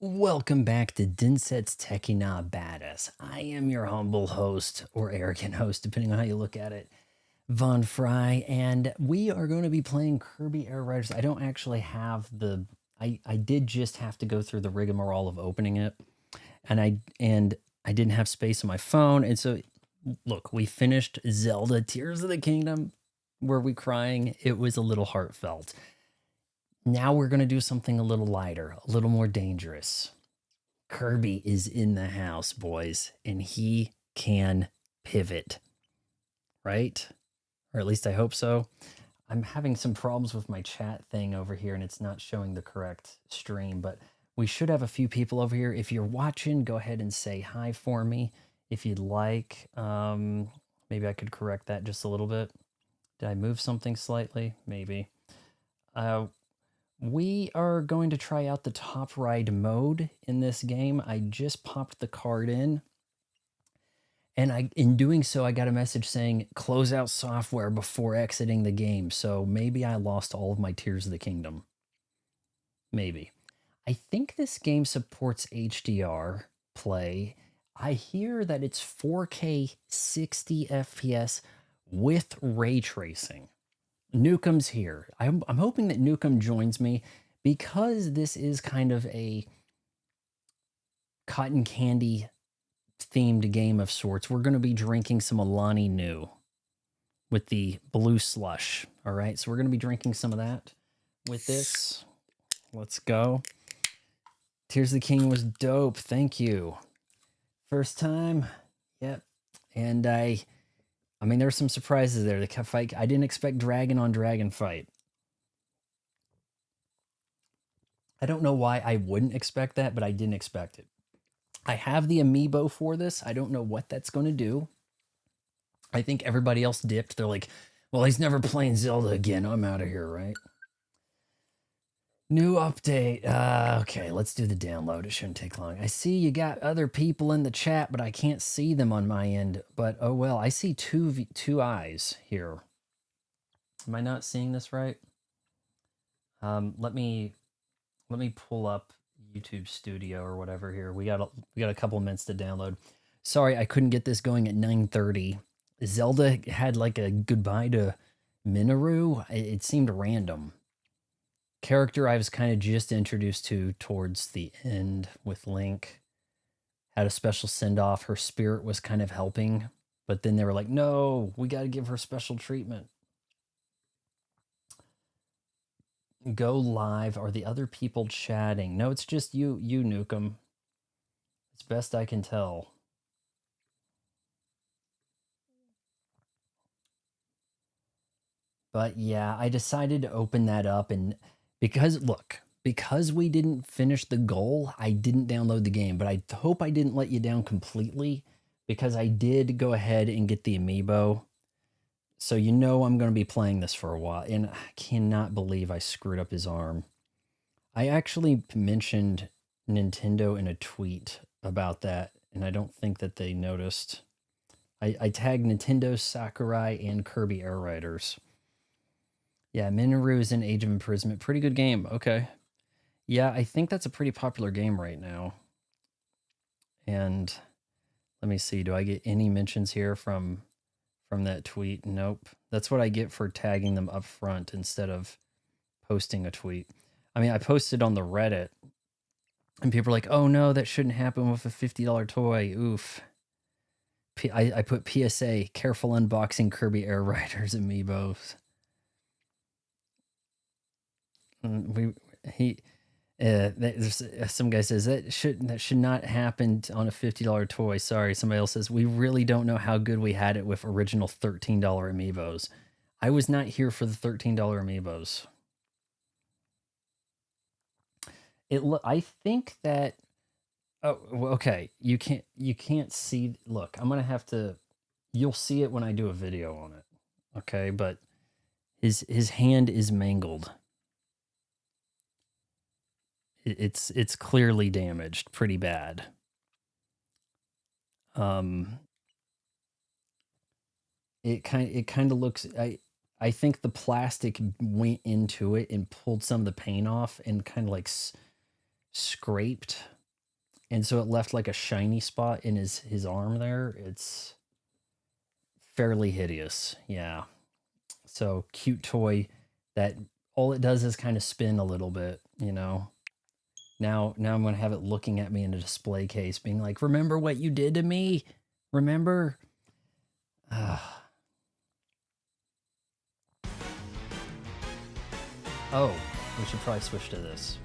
Welcome back to Dinset's Techie Knob Badass. I am your humble host, or arrogant host, depending on how you look at it, Von Fry, and we are going to be playing Kirby Air Riders. I don't actually have the... I did just have to go through the rigmarole of opening it, and I didn't have space on my phone, and so, look, we finished Zelda Tears of the Kingdom. Were we crying? It was a little heartfelt. Now we're going to do something a little lighter, a little more dangerous. Kirby is in the house, boys, and he can pivot, right? Or at least I hope so. I'm having some problems with my chat thing over here, and it's not showing the correct stream, but we should have a few people over here. If you're watching, go ahead and say hi for me if you'd like. Maybe I could correct that just a little bit. Did I move something slightly? Maybe. We are going to try out the top ride mode in this game. I just popped the card in, and in doing so, I got a message saying close out software before exiting the game. So maybe I lost all of my Tears of the Kingdom. Maybe. I think this game supports HDR play. I hear that it's 4K 60 FPS with ray tracing. Newcomb's here. I'm hoping that Newcomb joins me because this is kind of a cotton candy themed game of sorts. We're going to be drinking some Alani New with the blue slush. All right, so we're going to be drinking some of that with this. Let's go. Tears of the King was dope. Thank you. First time. Yep. And I mean, there were some surprises there. The fight, I didn't expect dragon on dragon fight. I don't know why I wouldn't expect that, but I didn't expect it. I have the amiibo for this. I don't know what that's going to do. I think everybody else dipped. They're like, well, he's never playing Zelda again. I'm out of here, right? New update. Okay, let's do the download. It shouldn't take long. I see you got other people in the chat, but I can't see them on my end. But oh well, I see two eyes here. Am I not seeing this right? Let me pull up YouTube Studio or whatever here. We got a couple minutes to download. Sorry, I couldn't get this going at 9:30. Zelda had like a goodbye to Minoru. It seemed random. Character I was kind of just introduced to towards the end with Link. Had a special send-off. Her spirit was kind of helping, but then they were like, no, we got to give her special treatment. Go live. Are the other people chatting? No, it's just you Nukem. It's best I can tell. But yeah, I decided to open that up, and because we didn't finish the goal, I didn't download the game, but I hope I didn't let you down completely because I did go ahead and get the amiibo. So you know I'm going to be playing this for a while, and I cannot believe I screwed up his arm. I actually mentioned Nintendo in a tweet about that, and I don't think that they noticed. I tagged Nintendo, Sakurai, and Kirby Air Riders. Yeah, Minoru is in Age of Imprisonment. Pretty good game. Okay. Yeah, I think that's a pretty popular game right now. And let me see. Do I get any mentions here from that tweet? Nope. That's what I get for tagging them up front instead of posting a tweet. I mean, I posted on the Reddit, and people are like, oh no, that shouldn't happen with a $50 toy. Oof. I put PSA, careful unboxing Kirby Air Riders amiibos. Some guy says that should not happen on a $50 toy. Sorry. Somebody else says we really don't know how good we had it with original $13 amiibos. I was not here for the $13 amiibos. I think that. Oh, okay. You can't see. Look, I'm gonna have to. You'll see it when I do a video on it. Okay, but his hand is mangled. It's clearly damaged pretty bad. It kind of looks. I think the plastic went into it and pulled some of the paint off and kind of like scraped And so it left like a shiny spot in his arm there. It's fairly hideous. Yeah. So cute toy that all it does is kind of spin a little bit, you know. Now I'm going to have it looking at me in a display case being like, "Remember what you did to me? Remember?" Oh, we should probably switch to this.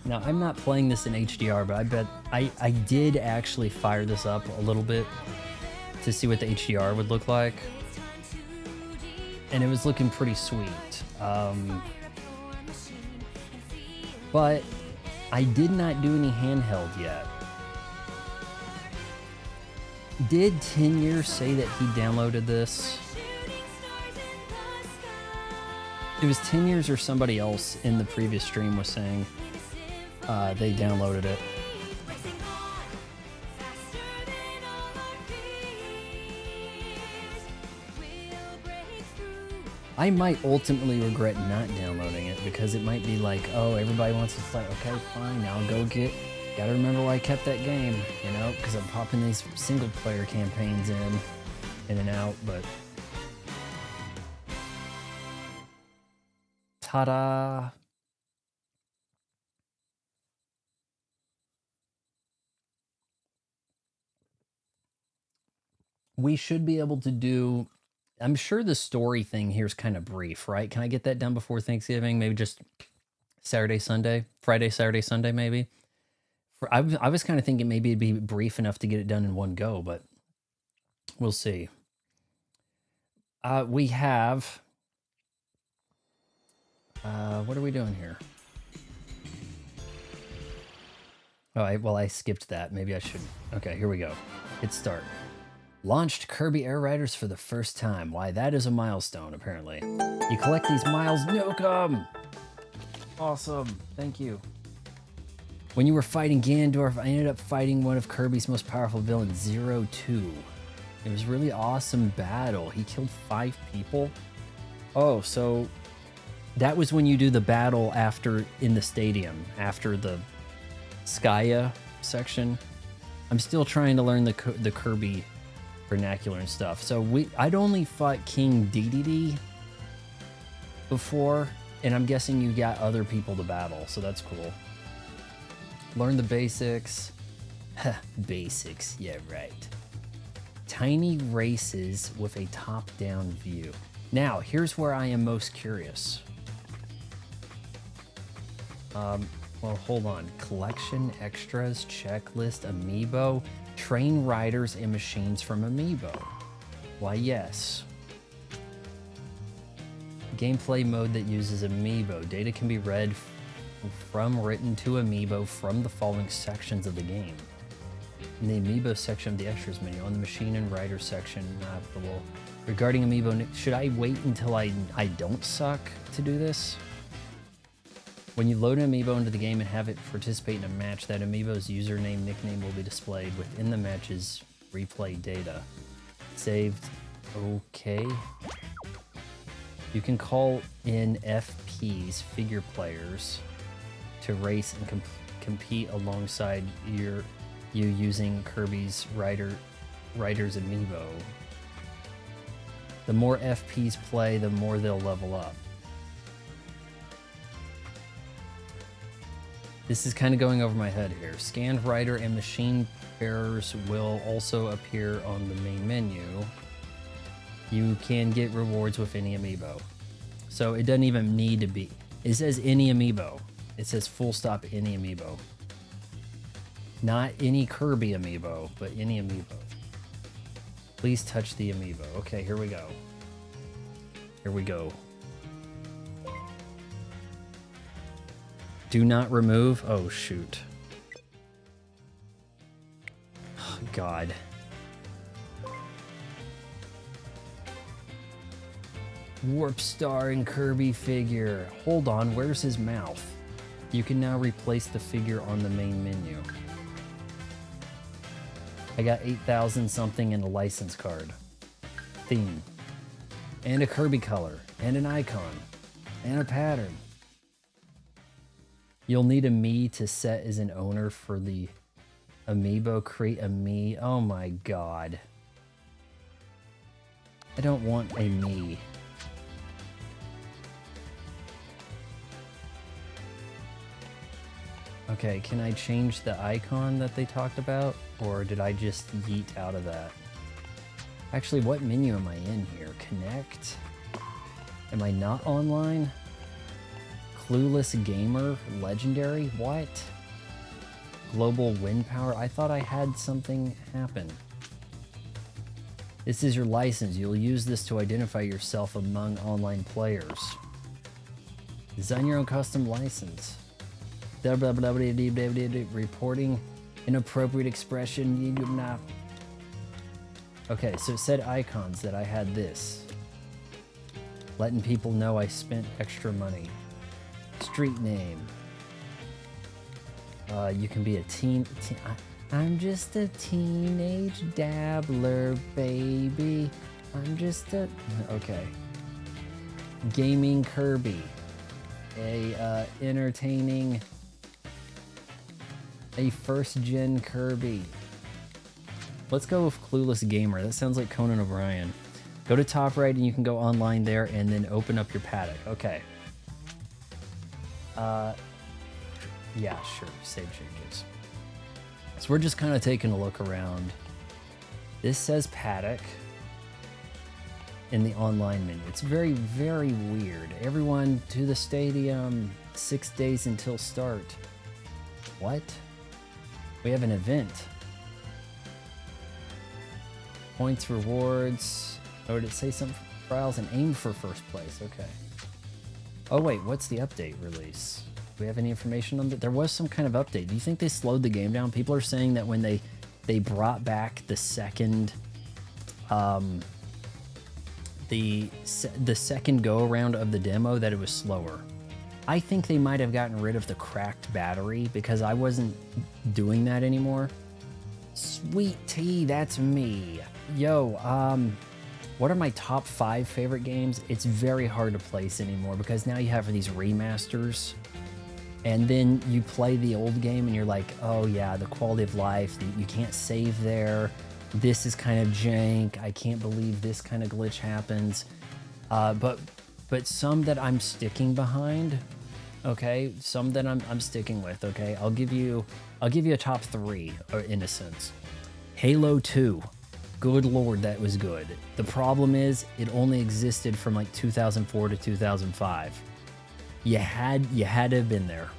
Now, I'm not playing this in HDR, but I bet I did actually fire this up a little bit to see what the HDR would look like. And it was looking pretty sweet. But I did not do any handheld yet. Did 10 Years say that he downloaded this? It was 10 Years or somebody else in the previous stream was saying they downloaded it. I might ultimately regret not downloading it because it might be like, oh, everybody wants to play. Okay, fine, I'll go get. Gotta remember why I kept that game, you know, because I'm popping these single player campaigns in and out, but. Ta-da! We should be able to do. I'm sure the story thing here is kind of brief, right? Can I get that done before Thanksgiving? Maybe just Saturday, Sunday, Friday, Saturday, Sunday, maybe. I was kind of thinking maybe it'd be brief enough to get it done in one go, but we'll see. We have. What are we doing here? Oh, well, I skipped that. Maybe I should. Okay, here we go. Hit start. Launched Kirby Air Riders for the first time. Why, that is a milestone, apparently. You collect these miles, Nukem! Awesome, thank you. When you were fighting Ganondorf, I ended up fighting one of Kirby's most powerful villains, 02. It was a really awesome battle. He killed 5 people. Oh, so that was when you do the battle after in the stadium, after the Skya section. I'm still trying to learn the Kirby vernacular and stuff. So I'd only fought King Dedede before, and I'm guessing you got other people to battle, so that's cool. Learn the basics. Basics, yeah, right. Tiny races with a top-down view. Now, here's where I am most curious. Well, hold on. Collection, extras, checklist, amiibo, train riders and machines from amiibo. Why, yes. Gameplay mode that uses amiibo. Data can be read from written to amiibo from the following sections of the game. In the amiibo section of the extras menu, on the machine and rider section, applicable. Regarding amiibo, should I wait until I don't suck to do this? When you load an amiibo into the game and have it participate in a match, that amiibo's username, nickname will be displayed within the match's replay data. Saved. Okay. You can call in FPs, figure players, to race and compete alongside you using Kirby's Riders amiibo. The more FPs play, the more they'll level up. This is kind of going over my head here. Scanned rider and machine bearers will also appear on the main menu. You can get rewards with any amiibo. So it doesn't even need to be. It says any amiibo. It says full stop any amiibo. Not any Kirby amiibo, but any amiibo. Please touch the amiibo. Okay, here we go. Here we go. Do not remove. Oh, shoot. Oh, God. Warp Star and Kirby figure. Hold on, where's his mouth? You can now replace the figure on the main menu. I got 8,000 something in a license card. Theme. and a Kirby color, and an icon, and a pattern. You'll need a me to set as an owner for the amiibo. Create a me. Oh my god. I don't want a me. Okay, can I change the icon that they talked about? Or did I just yeet out of that? Actually, what menu am I in here? Connect? Am I not online? Clueless Gamer? Legendary? What? Global Wind Power? I thought I had something happen. This is your license. You'll use this to identify yourself among online players. Design your own custom license. Reporting inappropriate expression. Okay, so it said icons that I had this. Letting people know I spent extra money. Street name. You can be a teen. I'm just a teenage dabbler, baby. I'm just a... Okay. Gaming Kirby. A entertaining... A first-gen Kirby. Let's go with Clueless Gamer. That sounds like Conan O'Brien. Go to top right and you can go online there and then open up your paddock. Okay. Yeah, sure. Save changes. So we're just kind of taking a look around. This says paddock in the online menu. It's very, very weird. Everyone to the stadium. 6 days until start. What? We have an event. Points, rewards. Oh, did it say something? Trials and aim for first place. Okay. Oh wait, what's the update release? Do we have any information on that? There was some kind of update. Do you think they slowed the game down? People are saying that when they brought back the second the second go around of the demo, that it was slower. I think they might have gotten rid of the cracked battery because I wasn't doing that anymore. Sweet tea, that's me. Yo, what are my top 5 favorite games? It's very hard to place anymore because now you have these remasters and then you play the old game and you're like, oh yeah, the quality of life, you can't save there. This is kind of jank. I can't believe this kind of glitch happens. But some that I'm sticking behind, okay? Some that I'm sticking with, okay? I'll give you a top 3 in a sense. Halo 2. Good lord, that was good. The problem is it only existed from like 2004 to 2005. You had to have been there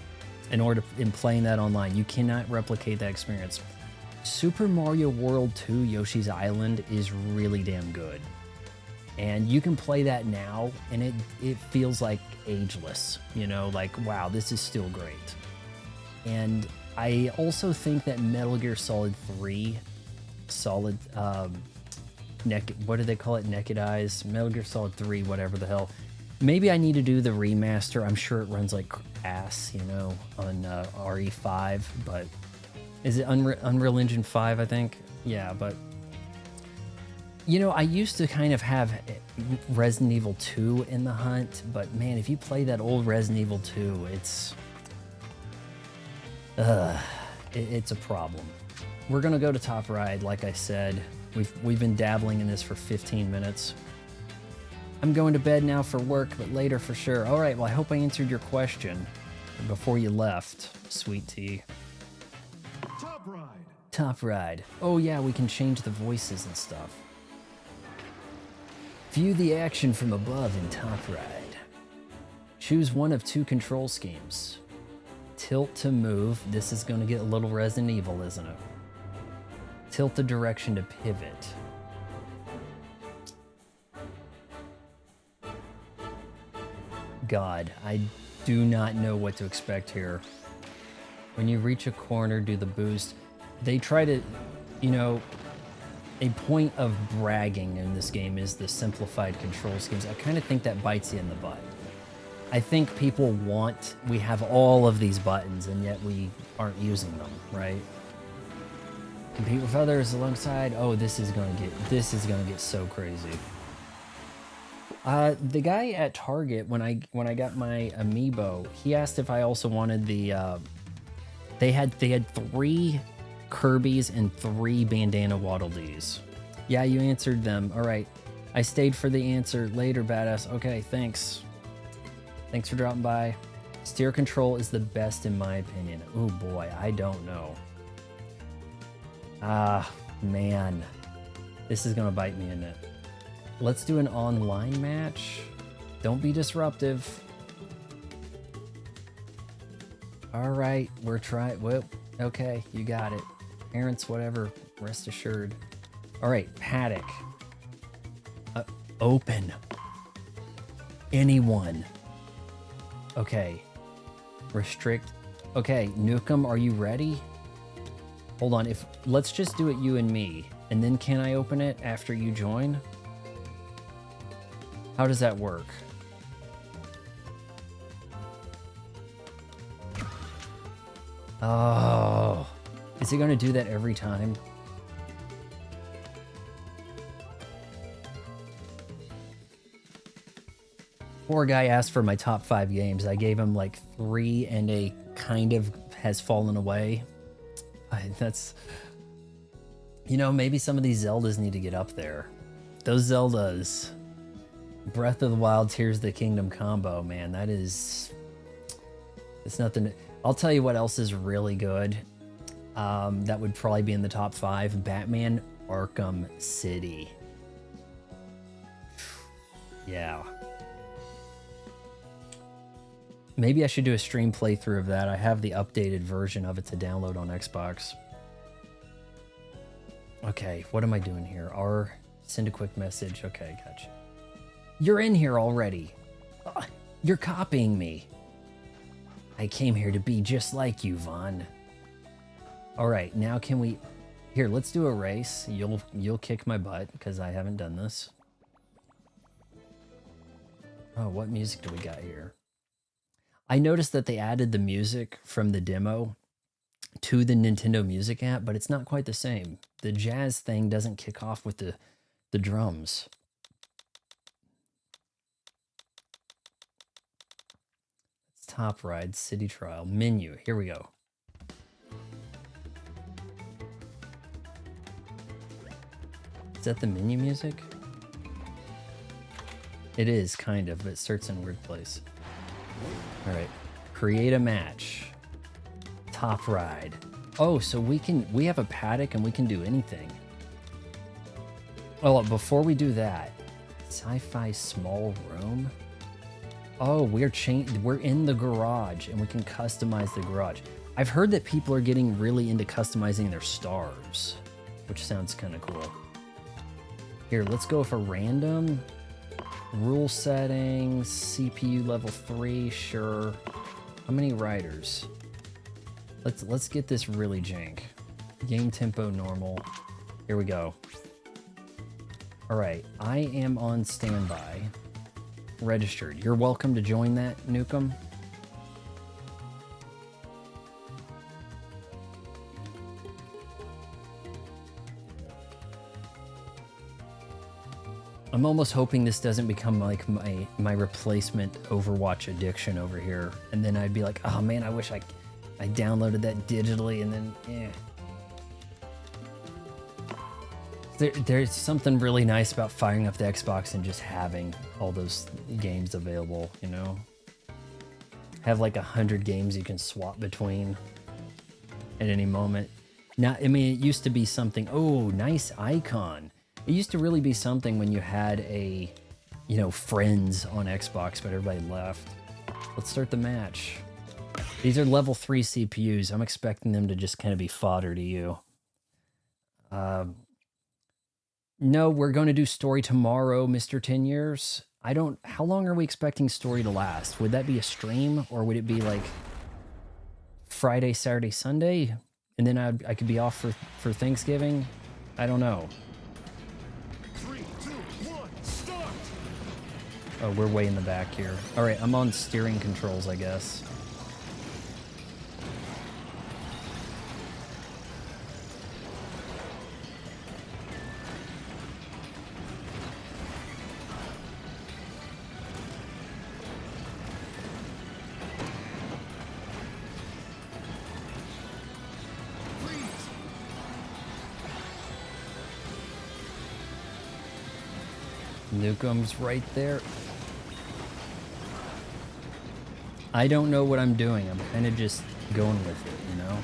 in order in playing that online. You cannot replicate that experience. Super Mario World 2 Yoshi's Island is really damn good. And you can play that now and it feels like ageless, you know, like wow, this is still great. And I also think that Metal Gear Solid 3 what do they call it? Naked Eyes? Metal Gear Solid 3, whatever the hell. Maybe I need to do the remaster. I'm sure it runs like ass, you know, on RE5, but is it Unreal Engine 5, I think? Yeah, but you know, I used to kind of have Resident Evil 2 in the hunt, but man, if you play that old Resident Evil 2, it's a problem. We're gonna go to top right, like I said. We've been dabbling in this for 15 minutes. I'm going to bed now for work, but later for sure. All right, well, I hope I answered your question before you left, sweet tea. Top ride. Top ride. Oh yeah, we can change the voices and stuff. View the action from above in top ride. Choose one of 2 control schemes. Tilt to move. This is going to get a little Resident Evil, isn't it? Tilt the direction to pivot. God, I do not know what to expect here. When you reach a corner, do the boost. They try to, you know, a point of bragging in this game is the simplified control schemes. I kind of think that bites you in the butt. I think people we have all of these buttons and yet we aren't using them, right? Compete with others alongside. Oh, this is gonna get so crazy. The guy at Target when I got my amiibo, he asked if I also wanted the. They had 3 Kirby's and 3 bandana Waddle Dees. Yeah, you answered them. All right, I stayed for the answer. Later, badass. Okay, thanks. Thanks for dropping by. Steer control is the best in my opinion. Oh boy, I don't know. Ah, man, this is gonna bite me in it. Let's do an online match. Don't be disruptive. All right, we're trying. Well, okay, you got it. Parents, whatever, rest assured. All right, Paddock. Open. Anyone. Okay. Restrict. Okay, Nukem, are you ready? Hold on, let's just do it you and me. And then can I open it after you join? How does that work? Oh, is it going to do that every time? Poor guy asked for my top 5 games. I gave him like 3 and a kind of has fallen away. That's, you know, maybe some of these Zeldas need to get up there. Those Zeldas, Breath of the Wild, Tears of the Kingdom combo, man, that is, it's nothing. I'll tell you what else is really good. That would probably be in the top 5. Batman Arkham City. Yeah. Maybe I should do a stream playthrough of that. I have the updated version of it to download on Xbox. Okay, what am I doing here? Send a quick message. Okay, gotcha. You're in here already. You're copying me. I came here to be just like you, Vaughn. All right, now can we... Here, let's do a race. You'll kick my butt because I haven't done this. Oh, what music do we got here? I noticed that they added the music from the demo to the Nintendo Music app, but it's not quite the same. The jazz thing doesn't kick off with the drums. It's Top Ride, City Trial, menu. Here we go. Is that the menu music? It is, kind of, but it starts in a weird place. All right, create a match. Top Ride. Oh, so we have a paddock and we can do anything. Oh, before we do that, sci-fi small room. Oh, we're in the garage and we can customize the garage. I've heard that people are getting really into customizing their stars, which sounds kind of cool. Here, let's go for random. Rule settings, CPU level 3, sure. How many riders? Let's get this really jank. Game tempo normal. Here we go. All right, I am on standby. Registered. You're welcome to join that, Nukem. I'm almost hoping this doesn't become like my replacement Overwatch addiction over here. And then I'd be like, oh man, I wish I downloaded that digitally and then, There's something really nice about firing up the Xbox and just having all those games available, you know? Have like 100 games you can swap between at any moment. Now, I mean, it used to be something, oh, nice icon. It used to really be something when you had a, you know, friends on Xbox, but everybody left. Let's start the match. These are level 3 CPUs. I'm expecting them to just kind of be fodder to you. No, we're going to do story tomorrow, Mr. 10 Years. How long are we expecting story to last? Would that be a stream or would it be like Friday, Saturday, Sunday? And then I could be off for Thanksgiving? I don't know. 3, 2, 1, start! Oh, we're way in the back here. All right, I'm on steering controls, I guess. Nukem's right there. I don't know what I'm doing. I'm kind of just going with it, you know?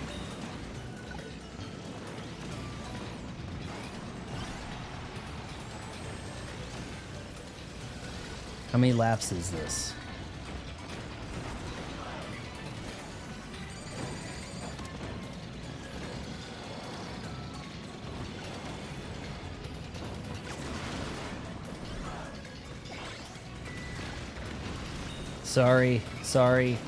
How many laps is this? Sorry, sorry.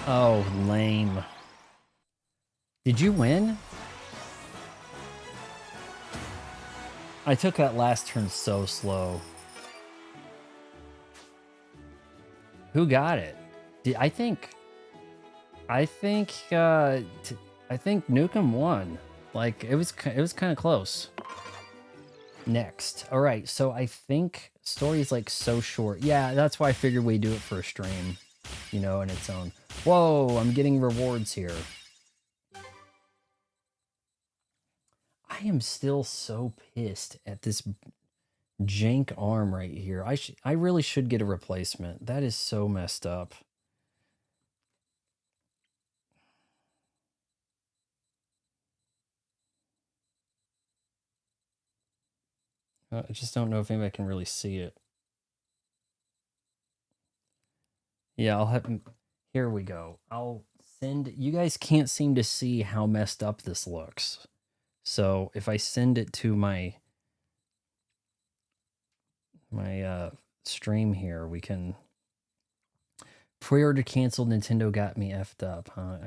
Oh, lame. Did you win? I took that last turn so slow. Who got it? I think Nukem won. Like it was kind of close. Next. All right, so I think story's like so short. Yeah, that's why I figured we'd do it for a stream, you know, in its own. Whoa, I'm getting rewards here. I am still so pissed at this jank arm right here. I really should get a replacement. That is so messed up. I just don't know if anybody can really see it. Yeah, I'll have... Here we go. I'll send... You guys can't seem to see how messed up this looks. So if I send it to my stream here, we can... Pre-order canceled, Nintendo got me effed up, huh?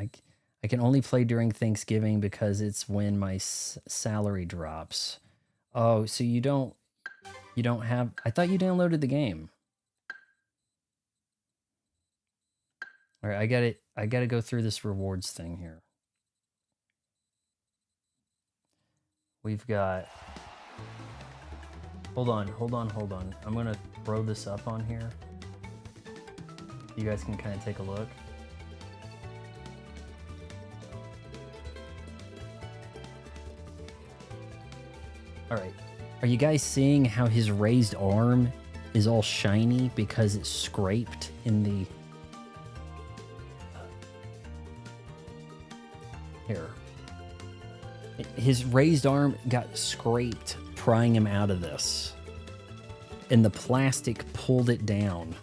I can only play during Thanksgiving because it's when my salary drops. Oh, so you don't have... I thought you downloaded the game. All right, I gotta go through this rewards thing here. We've got... Hold on. I'm gonna throw this up on here. You guys can kind of take a look. All right. Are you guys seeing how his raised arm is all shiny because it's scraped in the... Here. His raised arm got scraped prying him out of this. And the plastic pulled it down.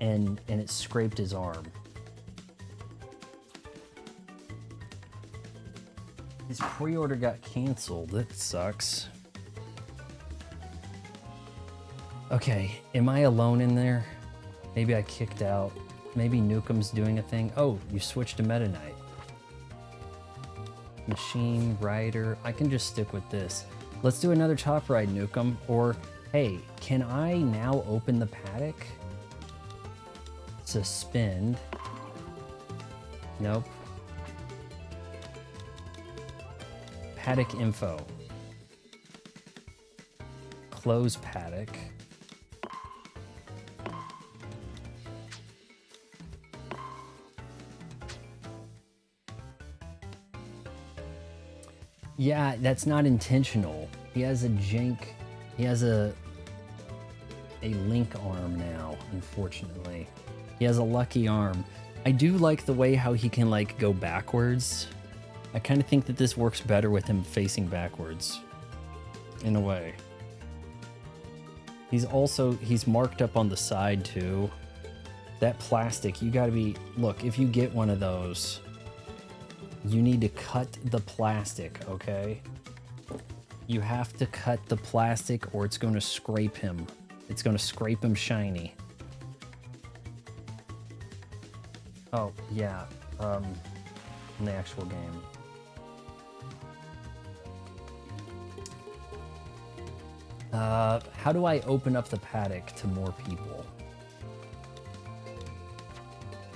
And it scraped his arm. His pre-order got canceled. That sucks. Okay, am I alone in there? Maybe I kicked out. Maybe Nukem's doing a thing. Oh, you switched to Meta Knight. Machine, rider. I can just stick with this. Let's do another top ride, Nukem. Or, hey, can I now open the paddock? Suspend. Nope. Paddock info. Close paddock. Yeah, that's not intentional. He has a jank. He has a link arm now, unfortunately. He has a lucky arm. I do like the way how he can like go backwards. I kind of think that this works better with him facing backwards. In a way. He's marked up on the side too. That plastic, you gotta be, look, if you get one of those, you need to cut the plastic, okay? You have to cut the plastic or it's gonna scrape him. It's gonna scrape him shiny. Oh, yeah, in the actual game. How do I open up the paddock to more people?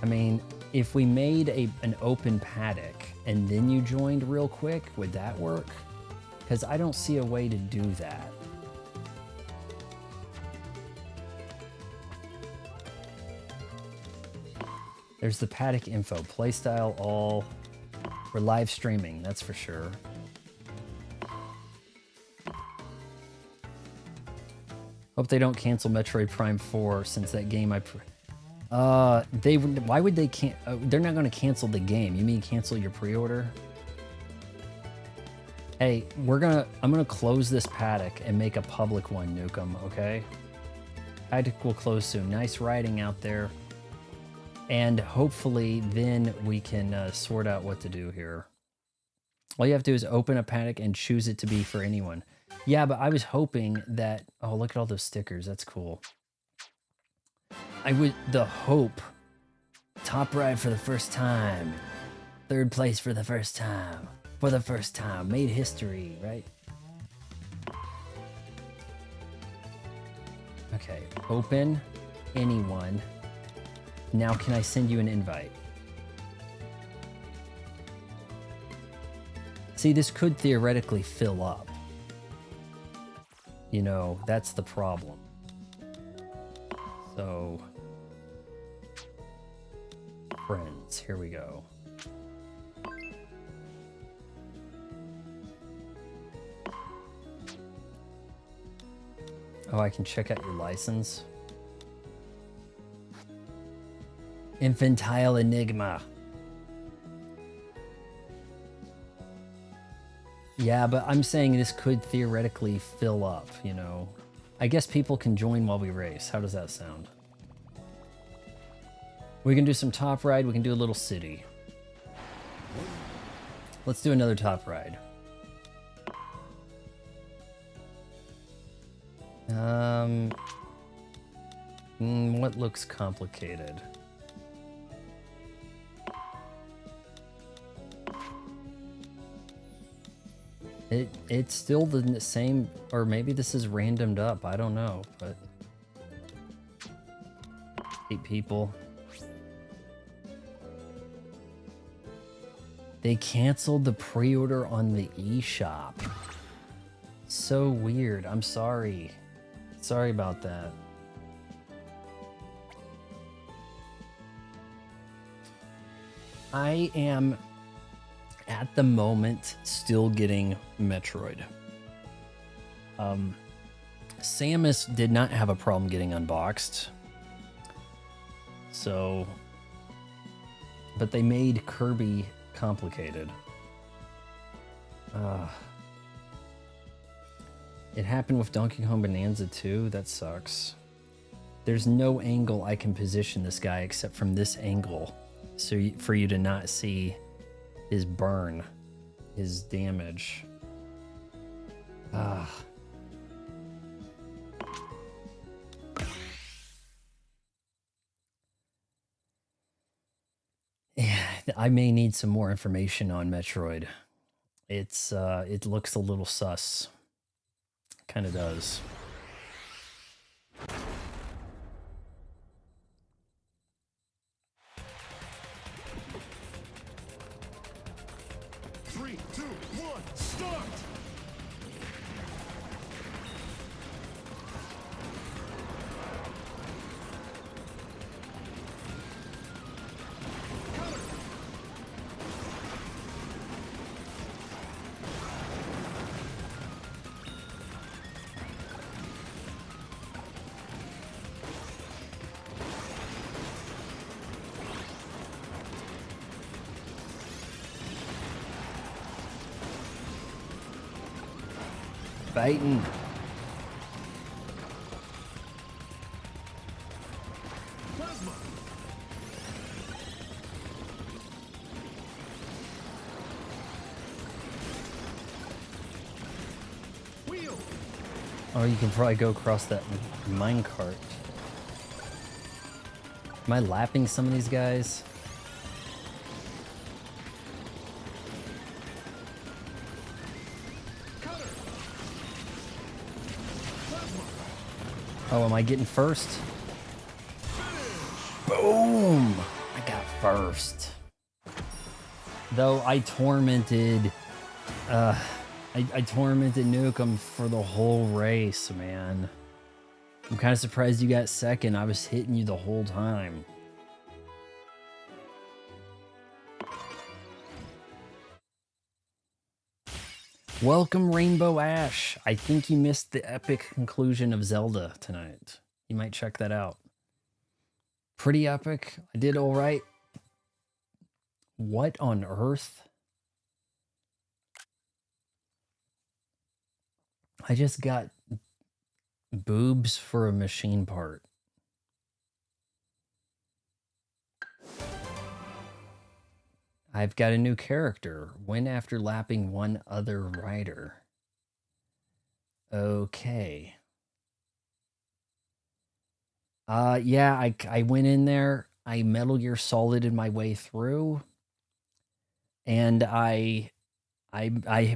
I mean, if we made an open paddock and then you joined real quick, would that work? Because I don't see a way to do that. There's the paddock info, playstyle all. We're live streaming, that's for sure. Hope they don't cancel Metroid Prime 4 since that game why would they they're not going to cancel the game. You mean cancel your pre-order? Hey, I'm gonna close this paddock and make a public one, Nukem, okay? Paddock will close soon. Nice riding out there. And hopefully then we can sort out what to do here. All you have to do is open a paddock and choose it to be for anyone. Yeah, but I was hoping that... Oh, look at all those stickers. That's cool. The hope. Top ride for the first time. Third place for the first time. For the first time. Made history, right? Okay. Open. Anyone. Now can I send you an invite? See, this could theoretically fill up. You know, that's the problem. So, friends, here we go. Oh, I can check out your license. Infantile Enigma. Yeah, but I'm saying this could theoretically fill up, you know. I guess people can join while we race. How does that sound? We can do some top ride. We can do a little city. Let's do another top ride. What looks complicated? It's still the same, or maybe this is randomed up. I don't know, but 8 people. They canceled the pre-order on the eShop. So weird. I'm sorry. Sorry about that. I am at the moment still getting Metroid. Samus did not have a problem getting unboxed. So, but they made Kirby complicated. It happened with Donkey Kong Bonanza too. That sucks. There's no angle I can position this guy except from this angle, so for you to not see his burn, his damage. Yeah, I may need some more information on Metroid. It looks a little sus. Kind of does. Three, two, one, start! Fighting. Plasma! Wheel! Oh, you can probably go across that minecart. Am I lapping some of these guys? Oh, am I getting first? Boom! I got first. Though I tormented, I tormented Nukem for the whole race, man. I'm kind of surprised you got second. I was hitting you the whole time. Welcome, Rainbow Ash. I think you missed the epic conclusion of Zelda tonight. You might check that out. Pretty epic. I did all right. What on earth? I just got boobs for a machine part. I've got a new character. Win after lapping one other rider. Okay. Yeah, I went in there. I Metal Gear Solided my way through, and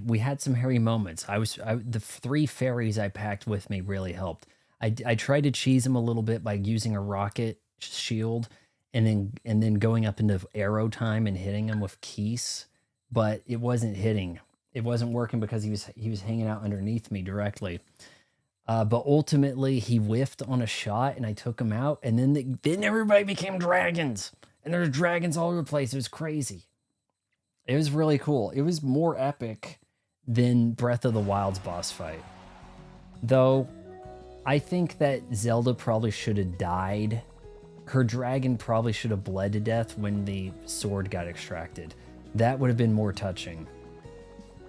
we had some hairy moments. The 3 fairies I packed with me really helped. I tried to cheese them a little bit by using a rocket shield and then going up into arrow time and hitting him with Keese, but it wasn't hitting. It wasn't working because he was hanging out underneath me directly. But ultimately, he whiffed on a shot, and I took him out. And then everybody became dragons, and there's dragons all over the place. It was crazy. It was really cool. It was more epic than Breath of the Wild's boss fight, though. I think that Zelda probably should have died. Her dragon probably should have bled to death when the sword got extracted. That would have been more touching.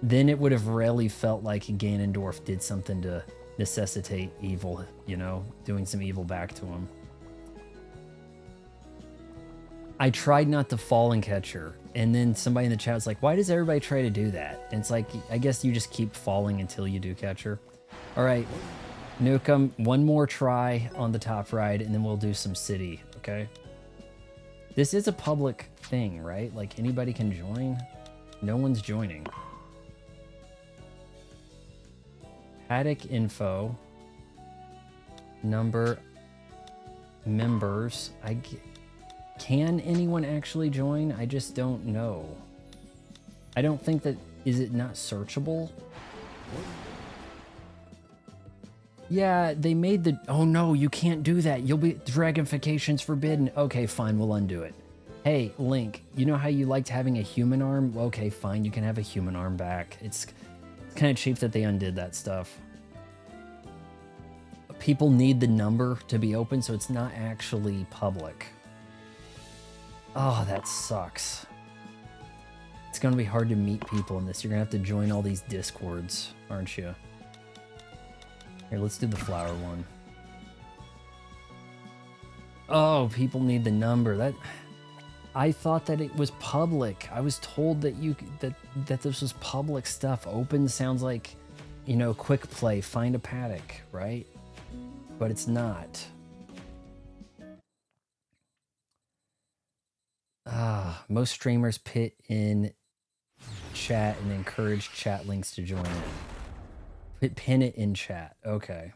Then it would have really felt like Ganondorf did something to necessitate evil, you know, doing some evil back to him. I tried not to fall and catch her, and then somebody in the chat was like, why does everybody try to do that? And it's like, I guess you just keep falling until you do catch her. All right, Nukem, one more try on the top ride, and then we'll do some city, okay? This is a public thing, right? Like, anybody can join? No one's joining. Paddock info. Number. Members. Can anyone actually join? I just don't know. I don't think that... Is it not searchable? Yeah, they made the... Oh no, you can't do that. You'll be... Dragonification's forbidden. Okay, fine, we'll undo it. Hey, Link, you know how you liked having a human arm? Okay, fine, you can have a human arm back. It's kind of cheap that they undid that stuff. People need the number to be open, so it's not actually public. Oh, that sucks. It's going to be hard to meet people in this. You're going to have to join all these Discords, aren't you? Here, let's do the flower one. Oh, people need the number. I thought that it was public. I was told that that this was public stuff. Open sounds like, you know, quick play, find a paddock, right? But it's not. Most streamers pit in chat and encourage chat links to join in. Pin it in chat. Okay.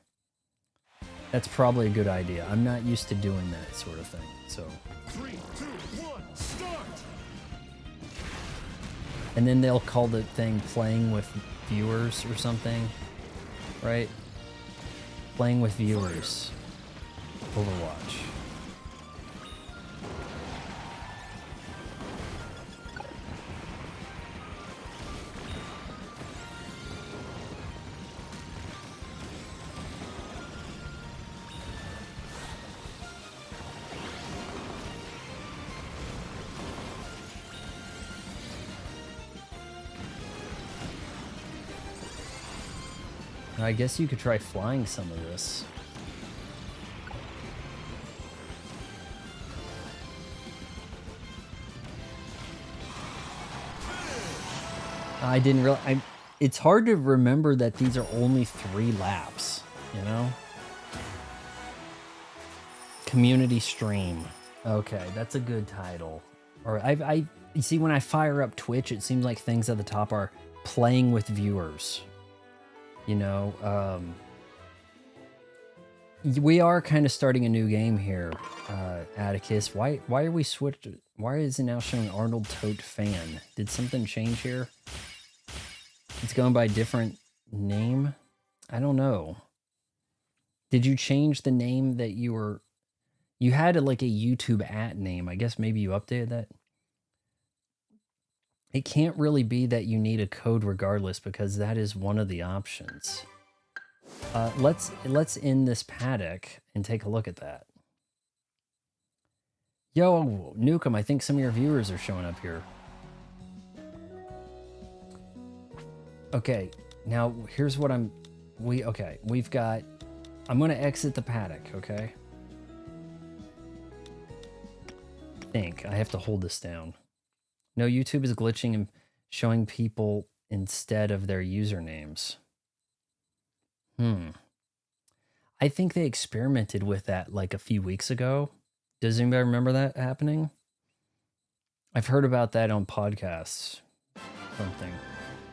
That's probably a good idea. I'm not used to doing that sort of thing, so. 3, 2, 1, start! And then they'll call the thing playing with viewers or something, right? Playing with viewers. Overwatch. I guess you could try flying some of this. I didn't realize. It's hard to remember that these are only 3 laps, you know? Community stream. Okay, that's a good title. Or you see, when I fire up Twitch, it seems like things at the top are playing with viewers. You know, we are kind of starting a new game here, Atticus. Why are we switched? Why is it now showing Arnold Tote Fan? Did something change here? It's going by a different name? I don't know. Did you change the name that you were... You had like a YouTube @ name. I guess maybe you updated that. It can't really be that you need a code regardless, because that is one of the options. Let's end this paddock and take a look at that. Yo, Nukem, I think some of your viewers are showing up here. Okay, now here's what we've got, I'm gonna exit the paddock, okay? I have to hold this down. No, YouTube is glitching and showing people instead of their usernames. I think they experimented with that like a few weeks ago. Does anybody remember that happening? I've heard about that on podcasts. Something.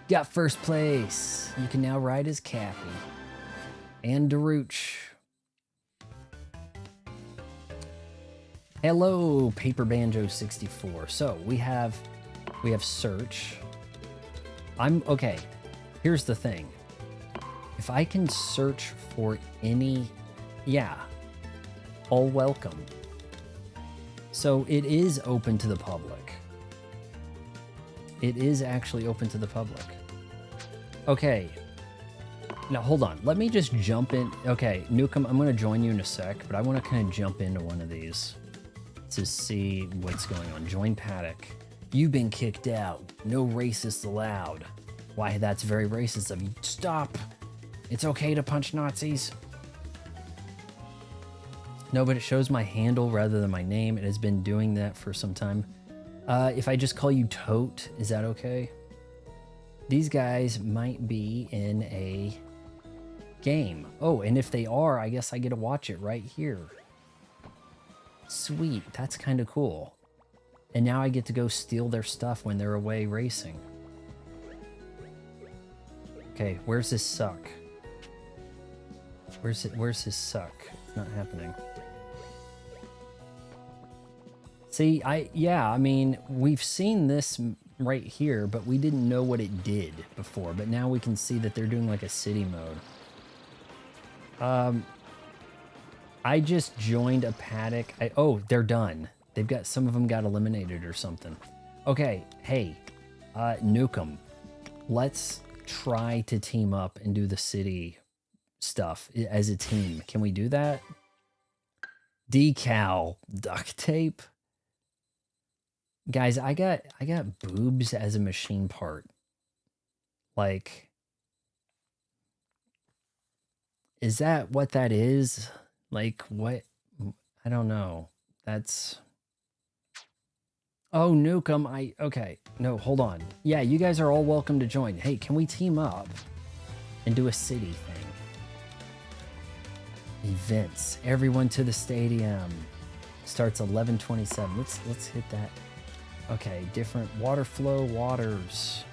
Got first place. You can now ride as Cappy. And Daruch. Hello, Paper Banjo 64. So we have search. Okay. Here's the thing. If I can search for any, yeah, all welcome. So it is open to the public. It is actually open to the public. Okay. Now hold on. Let me just jump in. Okay, Nukem, I'm going to join you in a sec, but I want to kind of jump into one of these to see what's going on. Join Paddock. You've been kicked out. No racists allowed. Why, that's very racist of you. Stop. It's okay to punch Nazis. No, but it shows my handle rather than my name. It has been doing that for some time. If I just call you Tote, is that okay? These guys might be in a game. Oh, and if they are, I guess I get to watch it right here. Sweet, that's kind of cool. And now I get to go steal their stuff when they're away racing. Okay, where's his suck? Where's his suck? It's not happening. See, I mean, we've seen this right here, but we didn't know what it did before. But now we can see that they're doing like a city mode. I just joined a paddock. Oh, they're done. They've got, some of them got eliminated or something. Okay, hey, Nukem, let's try to team up and do the city stuff as a team. Can we do that? Decal, duct tape. Guys, I got boobs as a machine part. Like, is that what that is? Like, what? I don't know. That's... Oh, Nukem, okay. No, hold on. Yeah, you guys are all welcome to join. Hey, can we team up and do a city thing? Events. Everyone to the stadium. Starts 11:27. Let's hit that. Okay, different water flow waters.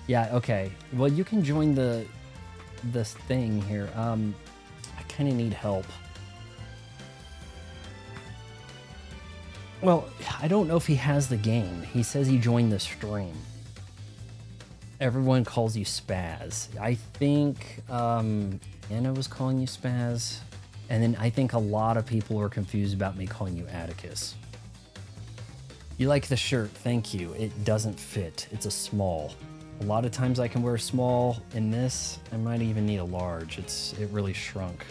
Yeah, okay. Well, you can join this thing here. I kind of need help. Well, I don't know if he has the game. He says he joined the stream. Everyone calls you Spaz. I think Anna was calling you Spaz. And then I think a lot of people were confused about me calling you Atticus. You like the shirt, thank you. It doesn't fit, it's a small. A lot of times I can wear a small. In this, I might even need a large. It really shrunk.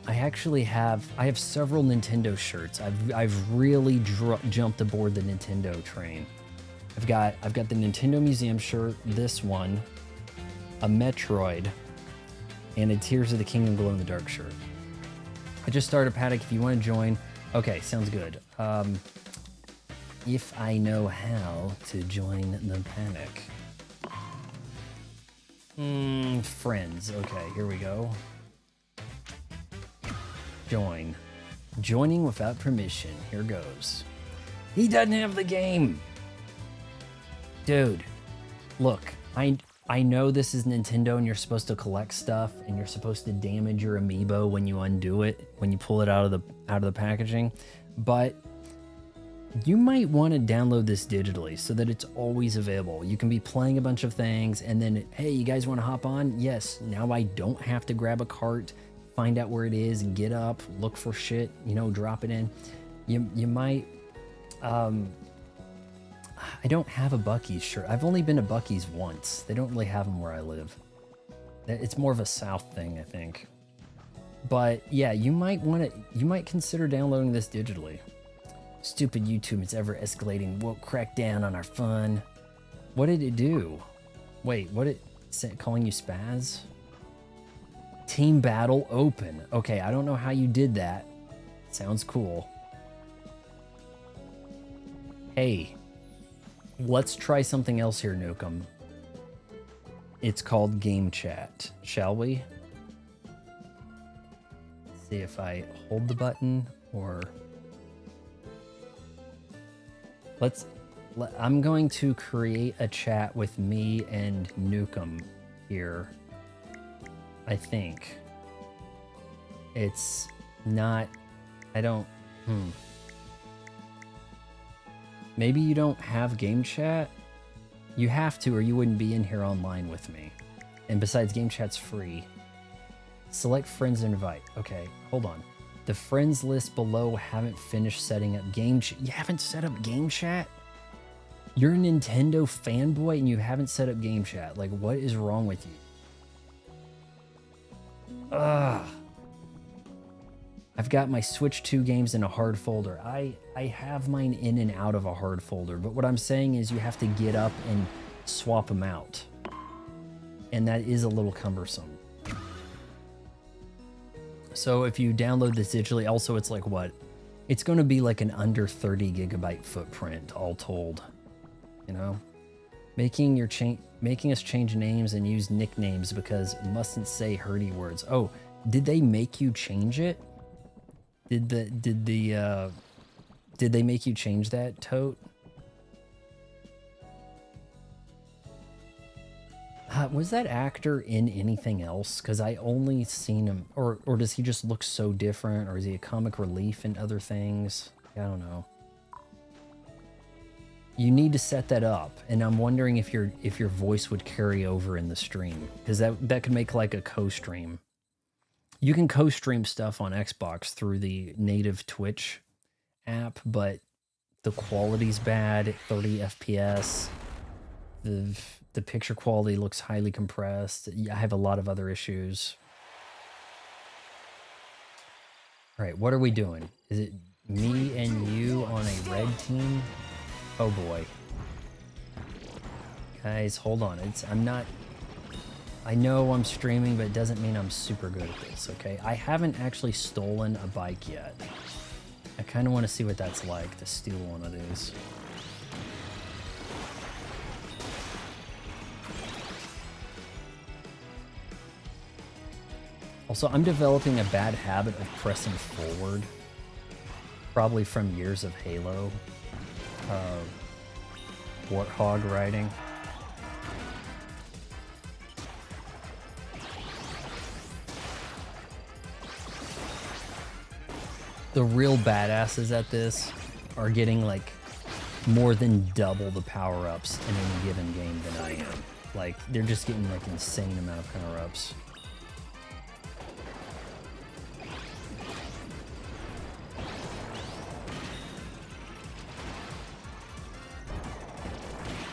I have several Nintendo shirts. I've really jumped aboard the Nintendo train. I've got the Nintendo Museum shirt, this one, a Metroid, and a Tears of the Kingdom Glow in the Dark shirt. I just started Paddock if you want to join. Okay, sounds good. If I know how to join the Paddock. Friends. Okay, here we go. Join. Joining without permission. Here goes. He doesn't have the game. Dude, look, I know this is Nintendo and you're supposed to collect stuff and you're supposed to damage your amiibo when you undo it, when you pull it out of the packaging, but you might want to download this digitally so that it's always available. You can be playing a bunch of things and then, hey, you guys want to hop on? Yes, now I don't have to grab a cart, find out where it is, get up, look for shit, you know, drop it in. You might, I don't have a Buc-ee's shirt. I've only been to Buc-ee's once. They don't really have them where I live. It's more of a South thing, I think. But yeah, you might consider downloading this digitally. Stupid YouTube, it's ever escalating. Won't crack down on our fun. What did it do? Wait, what it calling you spaz? Team battle open. Okay, I don't know how you did that. Sounds cool. Hey, let's try something else here, Nukem. It's called game chat, shall we? See if I hold the button or I'm going to create a chat with me and Nukem here. I think it's not, I don't, Maybe you don't have game chat? You have to, or you wouldn't be in here online with me. And besides, game chat's free. Select friends and invite. Okay, hold on. The friends list below haven't finished setting up game chat. You haven't set up game chat? You're a Nintendo fanboy and you haven't set up game chat. Like, what is wrong with you? Ugh. I've got my Switch 2 games in a hard folder. I have mine in and out of a hard folder, but what I'm saying is you have to get up and swap them out. And that is a little cumbersome. So if you download this digitally, also it's like what? It's going to be like an under 30 gigabyte footprint, all told. You know, making us change names and use nicknames because it mustn't say hurdy words. Oh, did they make you change it? Did they make you change that, Tote? Was that actor in anything else? Because I only seen him, or does he just look so different, or is he a comic relief in other things? I don't know. You need to set that up, and I'm wondering if your voice would carry over in the stream, because that could make like a co-stream. You can co-stream stuff on Xbox through the native Twitch app, but the quality's bad, 30 FPS. The picture quality looks highly compressed. I have a lot of other issues. All right, what are we doing? Is it me and you on a red team? Oh boy. Guys, hold on. I know I'm streaming, but it doesn't mean I'm super good at this, okay? I haven't actually stolen a bike yet. I kind of want to see what that's like, to steal one of these. Also, I'm developing a bad habit of pressing forward, probably from years of Halo. Warthog riding. The real badasses at this are getting like more than double the power-ups in any given game than I am. Like, they're just getting like insane amount of power-ups.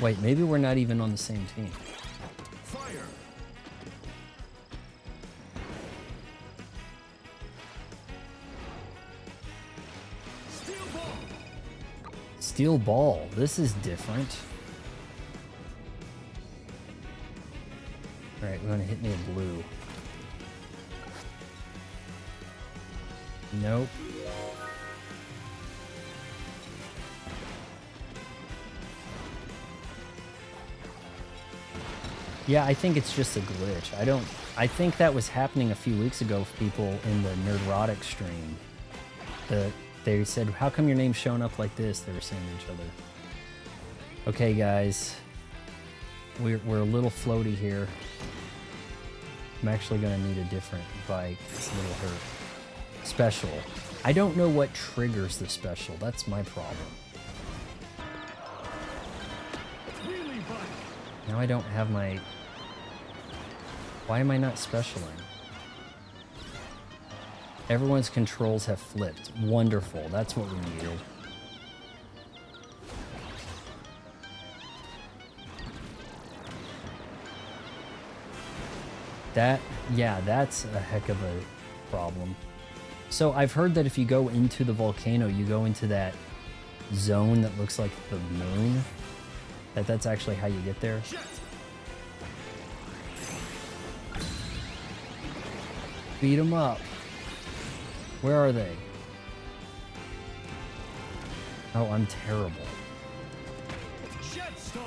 Wait, maybe we're not even on the same team. Fire. Steel ball. Steel ball. This is different. All right, we're gonna hit me a blue. Nope. Yeah, I think it's just a glitch. I think that was happening a few weeks ago for people in the Nerdrotic stream. They said, how come your name's showing up like this? They were saying to each other. Okay, guys. We're a little floaty here. I'm actually gonna need a different bike. It's a little hurt. Special. I don't know what triggers the special. That's my problem. Now I don't have my... Why am I not specialing? Everyone's controls have flipped. Wonderful. That's what we needed. Yeah, that's a heck of a problem. So I've heard that if you go into the volcano, you go into that zone that looks like the moon. That's actually how you get there. Beat them up. Where are they? Oh, I'm terrible. Jet Star.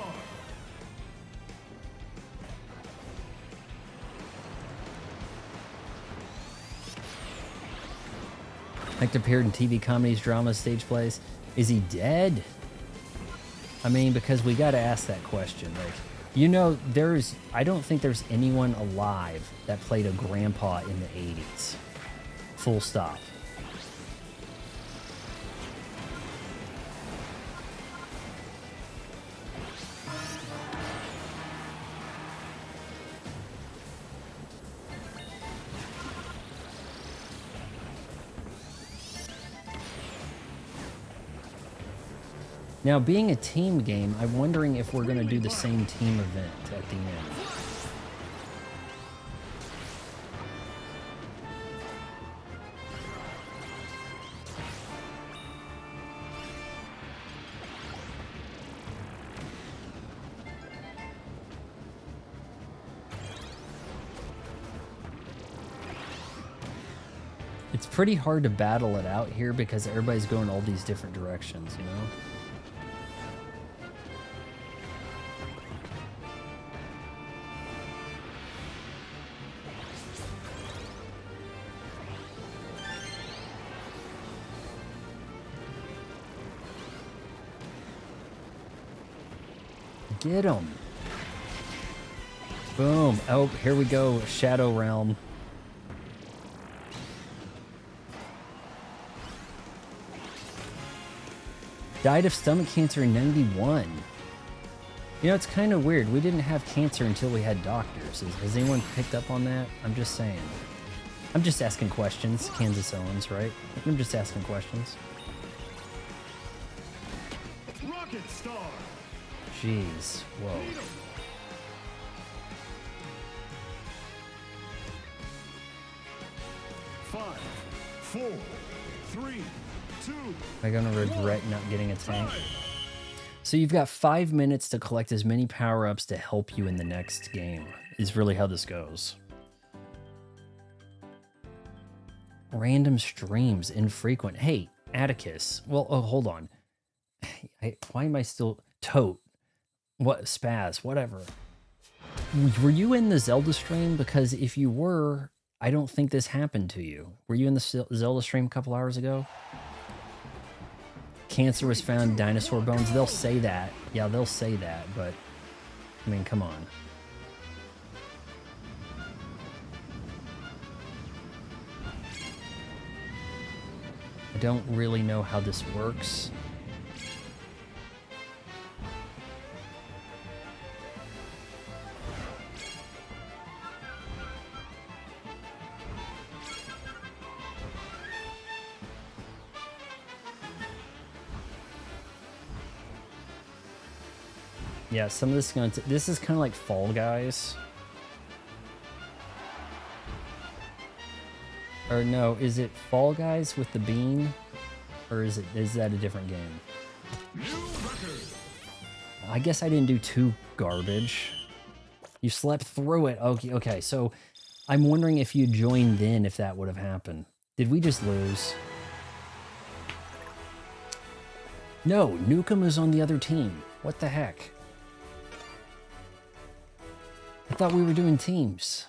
Like appeared in TV comedies, dramas, stage plays. Is he dead? I mean, because we got to ask that question. Like, you know, I don't think there's anyone alive that played a grandpa in the 80s. Full stop. Now, being a team game, I'm wondering if we're going to do the same team event at the end. It's pretty hard to battle it out here because everybody's going all these different directions, you know? Get him. Boom. Oh, here we go. Shadow Realm. Died of stomach cancer in 91. You know, it's kind of weird. We didn't have cancer until we had doctors. Has anyone picked up on that? I'm just saying. I'm just asking questions. Kansas Owens, right? I'm just asking questions. Rocket Star. Jeez. Whoa. Five, 4, 3, 2. I'm gonna regret not getting a tank. So you've got 5 minutes to collect as many power-ups to help you in the next game, is really how this goes. Random streams, infrequent. Hey, Atticus. Well, oh, hold on. Why am I still... Tote. What? Spaz. Whatever. Were you in the Zelda stream? Because if you were, I don't think this happened to you. Were you in the Zelda stream a couple hours ago? Cancer was found in dinosaur bones. They'll say that. Yeah, they'll say that, but... I mean, come on. I don't really know how this works. Yeah, some of this is going to... This is kind of like Fall Guys. Or no, is it Fall Guys with the bean? Or is that a different game? New record. I guess I didn't do too garbage. You slept through it. Okay, so I'm wondering if you joined then, if that would have happened. Did we just lose? No, Nukem is on the other team. What the heck? I thought we were doing teams.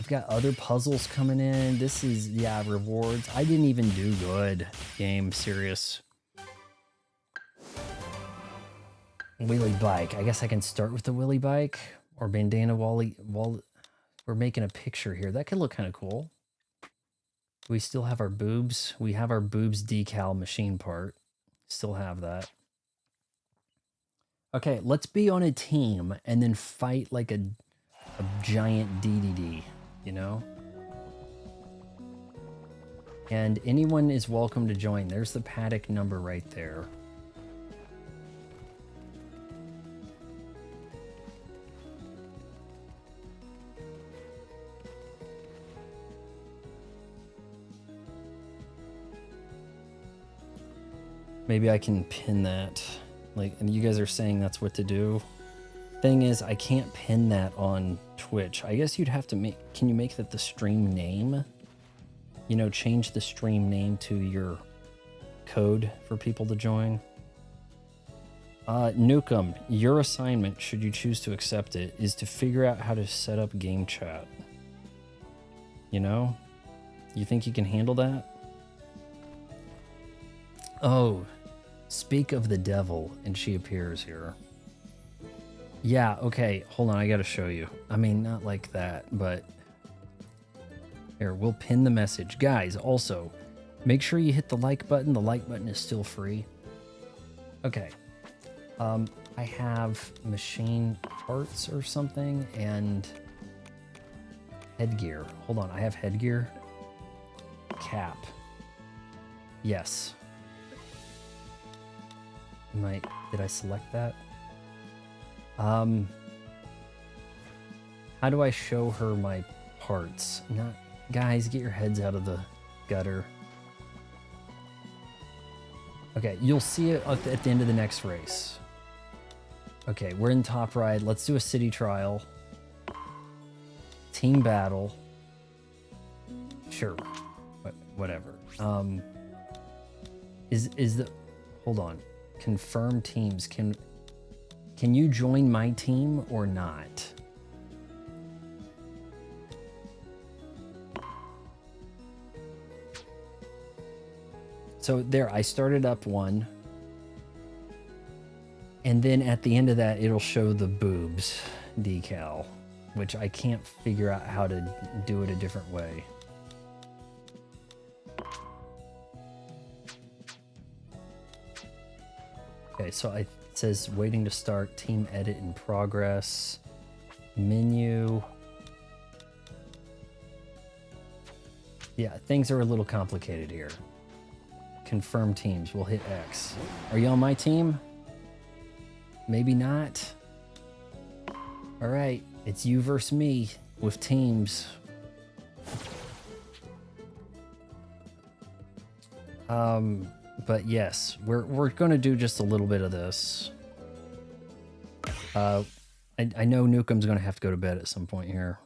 I've got other puzzles coming in. This is, yeah, rewards. I didn't even do good. Game, serious. Wheelie bike. I guess I can start with the wheelie bike. Or bandana Wally. We're making a picture here. That could look kind of cool. We still have our boobs. We have our boobs decal machine part. Still have that. Okay, let's be on a team and then fight like a giant DDD, you know? And anyone is welcome to join. There's the PADDOCK number right there. Maybe I can pin that. Like, and you guys are saying that's what to do. Thing is, I can't pin that on Twitch. I guess you'd have to make, can you make that the stream name? You know, change the stream name to your code for people to join. Nukem, your assignment, should you choose to accept it, is to figure out how to set up game chat. You know? You think you can handle that? Oh, speak of the devil, and she appears here. Yeah, okay, hold on, I gotta show you. I mean, not like that, but... Here, we'll pin the message. Guys, also, make sure you hit the like button. The like button is still free. Okay. I have machine parts or something, and headgear. Hold on, I have headgear. Cap. Yes. Did I select that? How do I show her my parts? Not, guys, get your heads out of the gutter. Okay, you'll see it at the end of the next race. Okay, we're in top ride. Let's do a city trial. Team battle. Sure. Whatever. Is the... Hold on. Confirm teams. Can you join my team or not? So there, I started up one. And then at the end of that, it'll show the boobs decal, which I can't figure out how to do it a different way. Okay, so it says waiting to start, team edit in progress, menu. Yeah, things are a little complicated here. Confirm teams, we'll hit X. Are you on my team? Maybe not. All right, it's you versus me with teams. But yes, we're gonna do just a little bit of this. I know Nukem's gonna have to go to bed at some point here.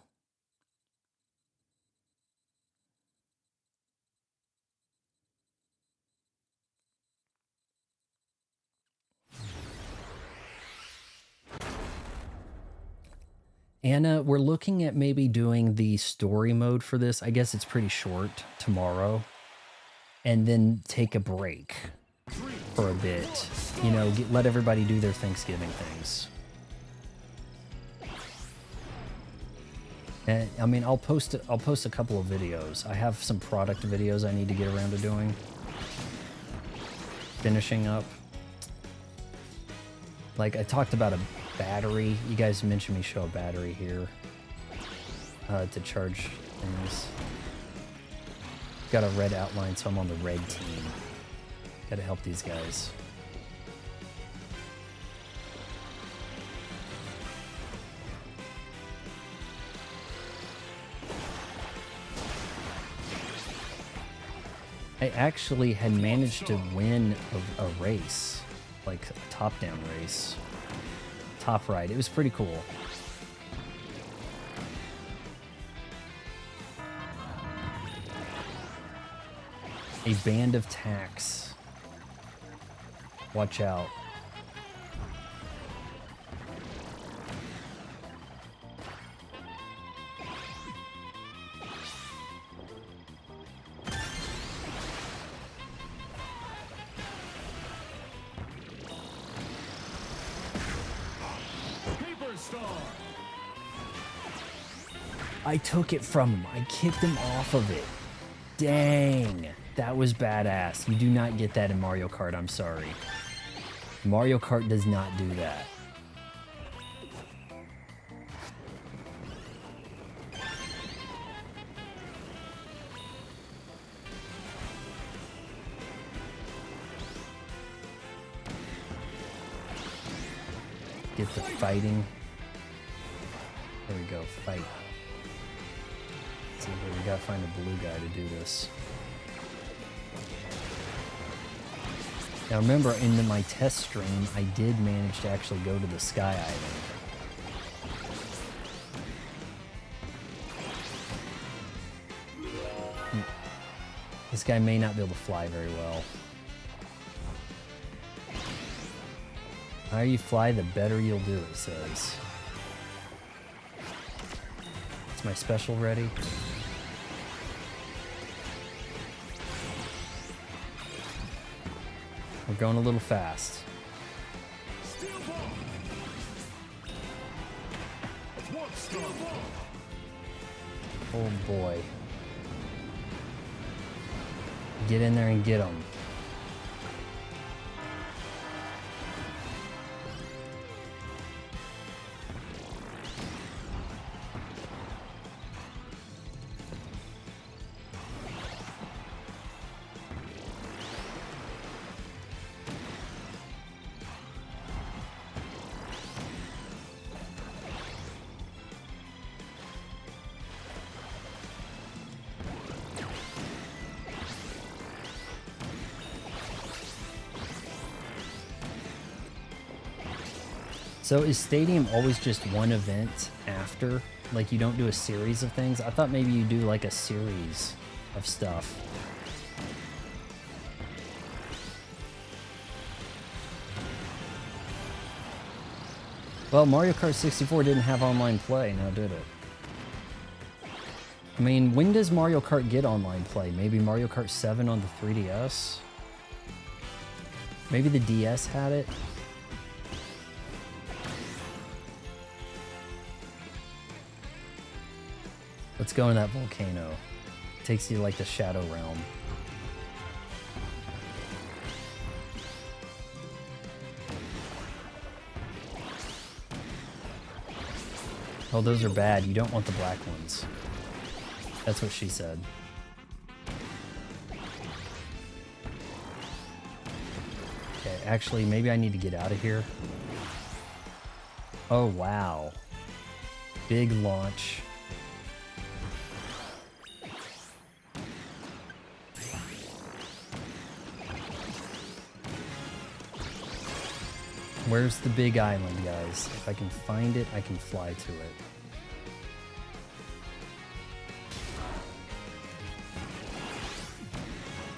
Anna, we're looking at maybe doing the story mode for this. I guess it's pretty short tomorrow. And then take a break for a bit. You know, let everybody do their Thanksgiving things. And, I mean, I'll post a couple of videos. I have some product videos I need to get around to doing. Finishing up. Like, I talked about a battery. You guys mentioned me show a battery here to charge things. Got a red outline, so I'm on the red team. Gotta help these guys. I actually had managed to win a race, like a top-down race. Top ride. It was pretty cool. A band of tacks. Watch out. I took it from him. I kicked him off of it. Dang. That was badass. You do not get that in Mario Kart, I'm sorry. Mario Kart does not do that. Get the fighting. There we go, fight. Let's see here, we gotta find a blue guy to do this. Now remember, in my test stream, I did manage to actually go to the Sky Island. This guy may not be able to fly very well. The higher you fly, the better you'll do, it says. Is my special ready? We're going a little fast. Oh boy. Get in there and get them. So is Stadium always just one event after? Like you don't do a series of things? I thought maybe you do like a series of stuff. Well, Mario Kart 64 didn't have online play, now did it? I mean, when does Mario Kart get online play? Maybe Mario Kart 7 on the 3DS? Maybe the DS had it? Let's go in that volcano. It takes you to like the Shadow Realm. Oh, those are bad. You don't want the black ones. That's what she said. Okay, actually, maybe I need to get out of here. Oh, wow. Big launch. Where's the big island, guys? If I can find it, I can fly to it.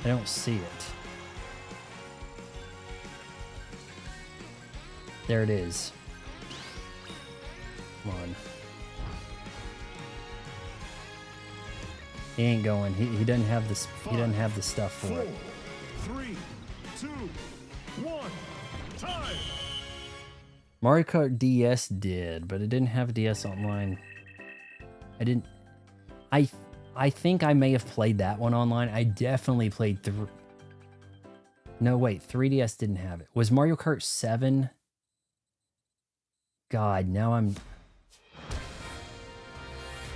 I don't see it. There it is. Come on. He ain't going. He doesn't have this. He doesn't have the stuff for it. 3, 2, 1, time. Mario Kart DS did, but it didn't have DS online. I didn't. I think I may have played that one online. I definitely played through. No, wait, 3DS didn't have it. Was Mario Kart 7? God, now I'm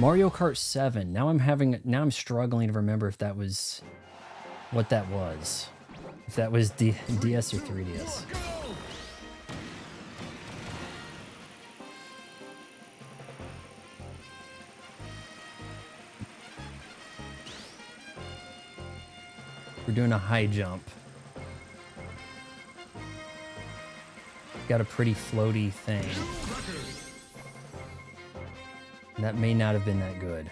Mario Kart 7. Now I'm struggling to remember if that was what that was. If that was DS or 3DS. We're doing a high jump. Got a pretty floaty thing. That may not have been that good.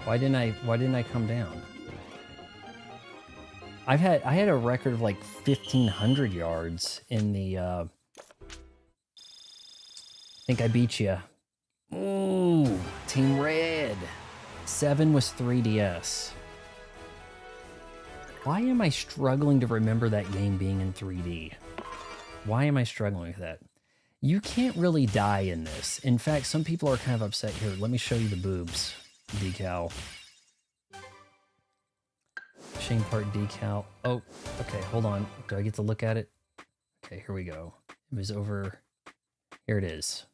Why didn't I come down? I had a record of like 1,500 yards in the I think I beat you. Ooh, Team Red. 7 was 3DS. Why am I struggling to remember that game being in 3D? Why am I struggling with that? You can't really die in this. In fact, some people are kind of upset here. Let me show you the boobs decal. Shane Park decal. Oh, okay, hold on. Do I get to look at it? Okay, here we go. It was over. Here it is.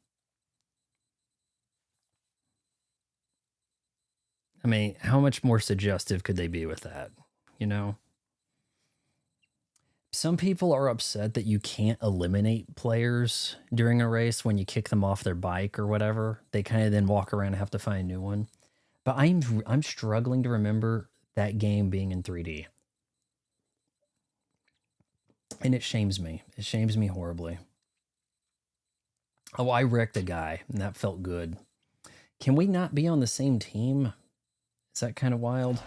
I mean, how much more suggestive could they be with that? You know? Some people are upset that you can't eliminate players during a race when you kick them off their bike or whatever. They kind of then walk around and have to find a new one. But I'm struggling to remember that game being in 3D. And it shames me. It shames me horribly. Oh, I wrecked a guy, and that felt good. Can we not be on the same team? Is that kind of wild?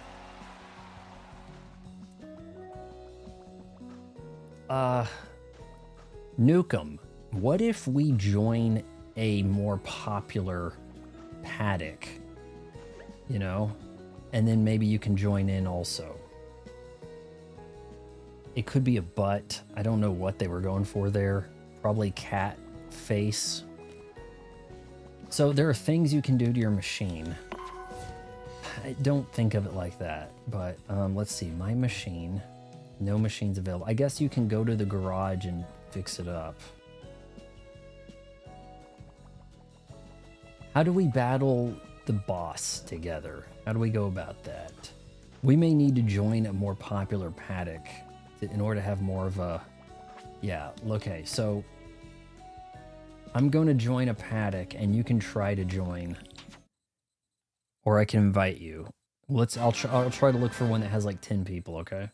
Nukem, what if we join a more popular paddock? You know? And then maybe you can join in also. It could be a butt. I don't know what they were going for there. Probably cat face. So there are things you can do to your machine. I don't think of it like that, but let's see. My machine. No machines available. I guess you can go to the garage and fix it up. How do we battle the boss together? How do we go about that? We may need to join a more popular paddock in order to have more of a... Yeah, okay, so I'm going to join a paddock and you can try to join. Or I can invite you. I'll try to look for one that has like 10 people, okay?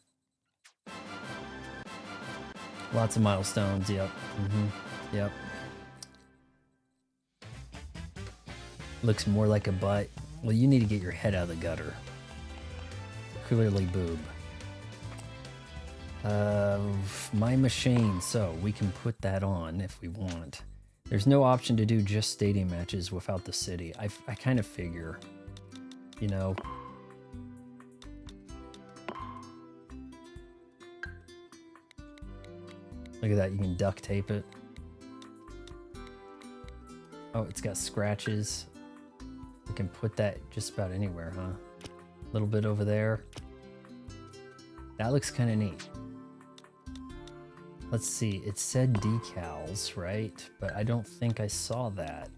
Lots of milestones, yep. Yep. Looks more like a butt. Well, you need to get your head out of the gutter. Clearly boob. My machine, so we can put that on if we want. There's no option to do just stadium matches without the city. I kind of figure, you know. Look at that, you can duct tape it. Oh, it's got scratches. We can put that just about anywhere, huh? A little bit over there. That looks kind of neat. Let's see, it said decals, right? But I don't think I saw that.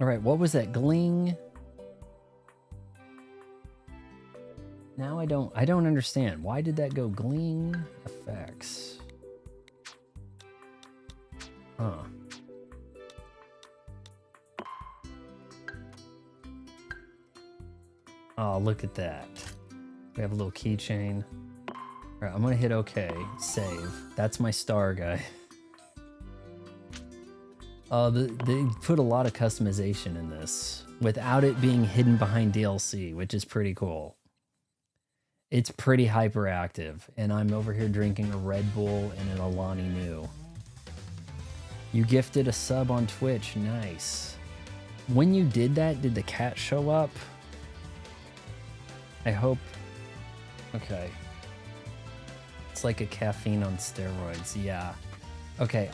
All right, what was that? Gling? Now I don't understand. Why did that go gling? Effects. Huh. Oh, look at that. We have a little keychain. All right, I'm gonna hit OK, save. That's my star guy. They put a lot of customization in this without it being hidden behind DLC, which is pretty cool. It's pretty hyperactive, and I'm over here drinking a Red Bull and an Alani Nu. You gifted a sub on Twitch, nice. When you did that, did the cat show up? I hope. Okay. It's like a caffeine on steroids, yeah. Okay,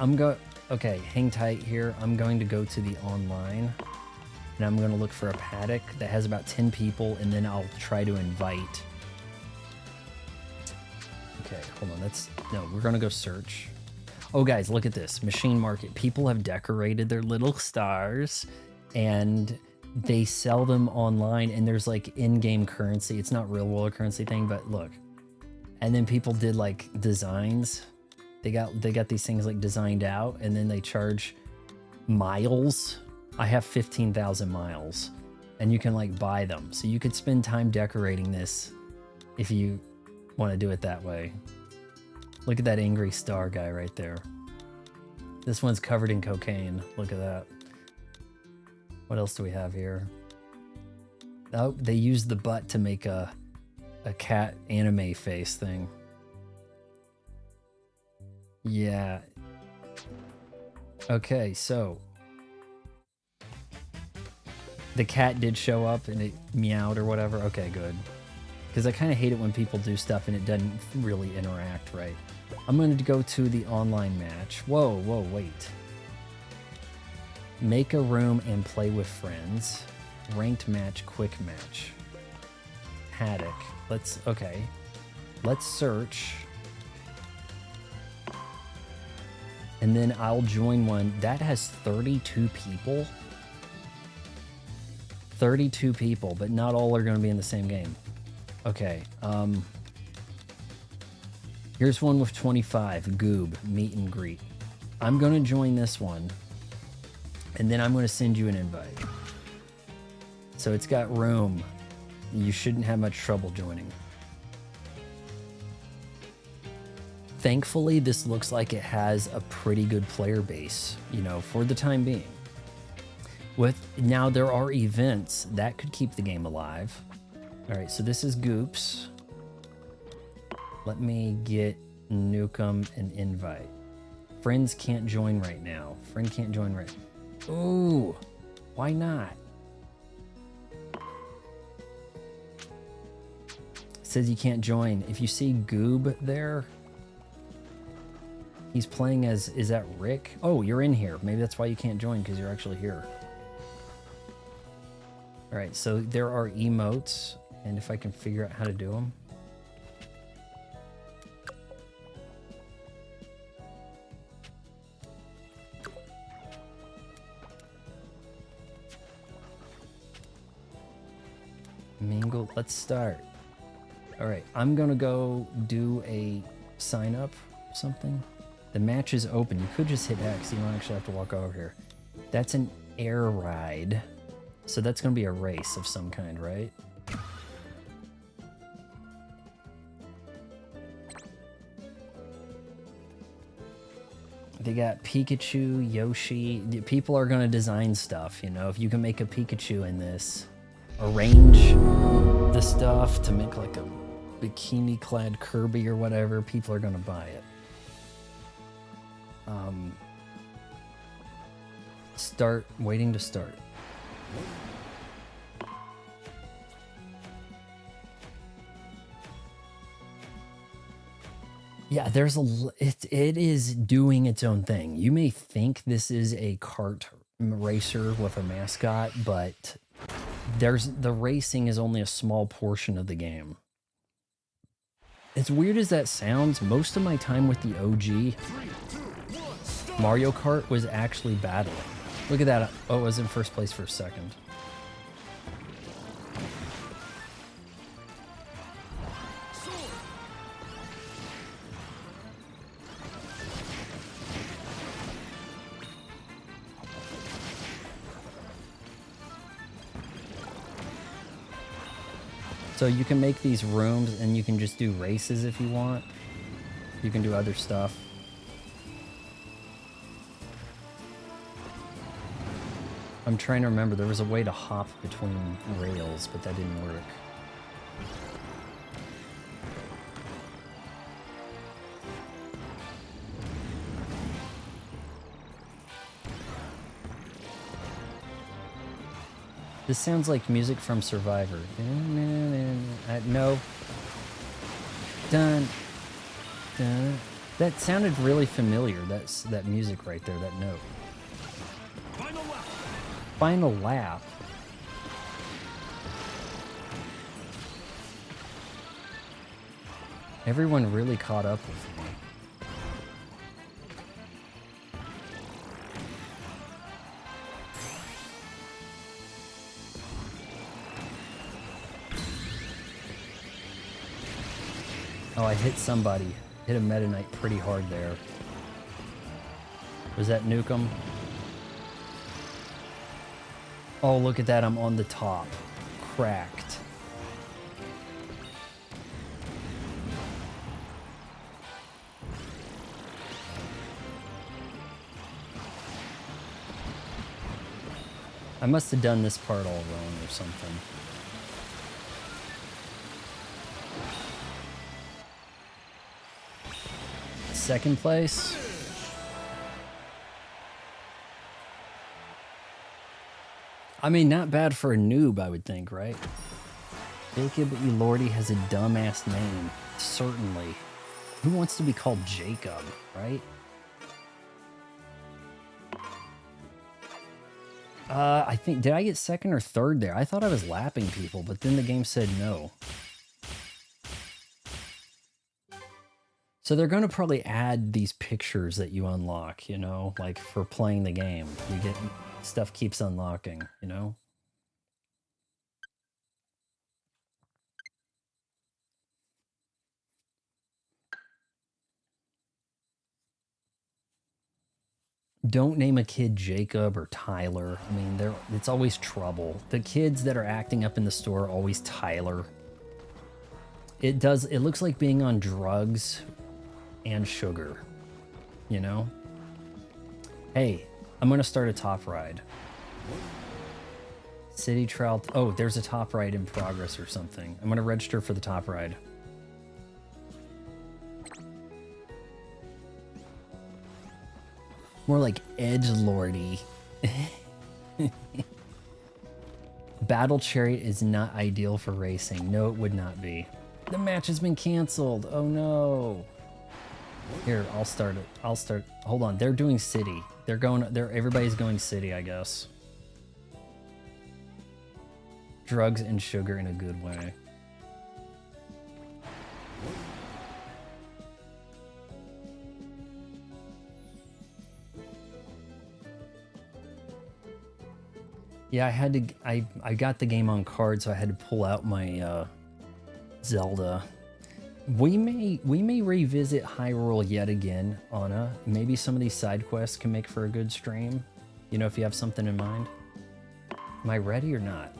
okay, hang tight here. I'm going to go to the online, and I'm going to look for a paddock that has about 10 people, and then I'll try to invite. Okay, hold on. No, we're going to go search. Oh, guys, look at this. Machine Market. People have decorated their little stars, and they sell them online, and there's like in-game currency. It's not real world currency thing, but look. And then people did like designs. They got these things like designed out, and then they charge miles. I have 15,000 miles, and you can like buy them. So you could spend time decorating this if you want to do it that way. Look at that angry star guy right there. This one's covered in cocaine. Look at that. What else do we have here? Oh, they used the butt to make a cat anime face thing. Yeah. Okay, so the cat did show up and it meowed or whatever. Okay, good. Because I kind of hate it when people do stuff and it doesn't really interact right. I'm going to go to the online match. Whoa, wait. Make a room and play with friends. Ranked match, quick match. Paddock. Okay. Let's search. And then I'll join one. That has 32 people. 32 people, but not all are going to be in the same game. Okay. Here's one with 25. Goob. Meet and greet. I'm going to join this one. And then I'm going to send you an invite. So it's got room. You shouldn't have much trouble joining. Thankfully, this looks like it has a pretty good player base, you know, for the time being. Now there are events that could keep the game alive. All right, so this is Goops. Let me get Nukem an invite. Friends can't join right now. Friend can't join right. Ooh, why not? It says you can't join. If you see Goob there, he's playing as, is that Rick? Oh, you're in here. Maybe that's why you can't join, because you're actually here. All right, so there are emotes, and if I can figure out how to do them. Mingle, let's start. All right, I'm gonna go do a sign up or something. The match is open. You could just hit X. You don't actually have to walk over here. That's an air ride. So that's gonna be a race of some kind, right? They got Pikachu, Yoshi. People are gonna design stuff, you know. If you can make a Pikachu in this, arrange the stuff to make like a bikini-clad Kirby or whatever, people are gonna buy it. Waiting to start. Yeah, it is doing its own thing. You may think this is a kart racer with a mascot, but the racing is only a small portion of the game. As weird as that sounds, most of my time with the OG Mario Kart was actually battling. Look at that. Oh, I was in first place for a second. So you can make these rooms and you can just do races if you want. You can do other stuff. I'm trying to remember, there was a way to hop between rails, but that didn't work. This sounds like music from Survivor. No. Dun, dun. That sounded really familiar. That music right there, that note. Final lap. Everyone really caught up with me. Oh, I hit somebody. Hit a Meta Knight pretty hard there. Was that Nukem? Oh, look at that. I'm on the top. Cracked. I must have done this part all wrong or something. Second place. I mean, not bad for a noob, I would think, right? Jacob Elordi has a dumbass name. Certainly. Who wants to be called Jacob, right? I think, did I get second or third there? I thought I was lapping people, but then the game said no. So they're going to probably add these pictures that you unlock, you know, like for playing the game. You get, stuff keeps unlocking, you know? Don't name a kid Jacob or Tyler. I mean, it's always trouble. The kids that are acting up in the store are always Tyler. It looks like being on drugs and sugar, you know? Hey, I'm gonna start a top ride. City trial. Oh, there's a top ride in progress or something. I'm gonna register for the top ride. More like edgelordy. Battle Chariot is not ideal for racing. No, it would not be. The match has been canceled. Oh no. Here, I'll start it. Hold on. They're doing city. Everybody's going city, I guess. Drugs and sugar in a good way. Yeah, I got the game on card, so I had to pull out my Zelda. We may revisit Hyrule yet again, Anna. Maybe some of these side quests can make for a good stream. You know, if you have something in mind. Am I ready or not?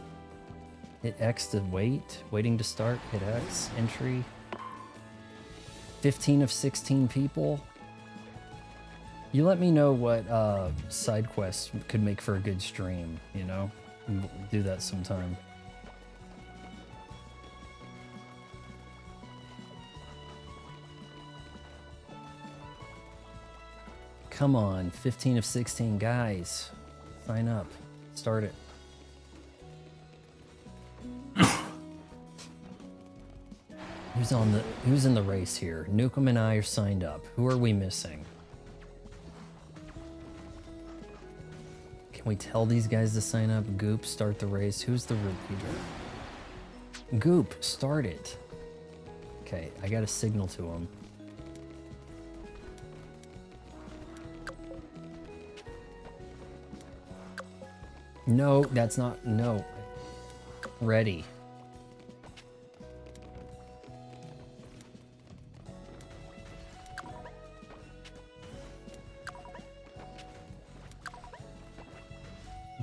Hit X to wait. Waiting to start. Hit X. Entry. 15 of 16 people. You let me know what side quests could make for a good stream, you know? We'll do that sometime. Come on, 15 of 16 guys. Sign up. Start it. Who's in the race here? Nukem and I are signed up. Who are we missing? Can we tell these guys to sign up? Goop, start the race. Who's the leader? Goop, start it. Okay, I got a signal to him. No, that's not. No. Ready.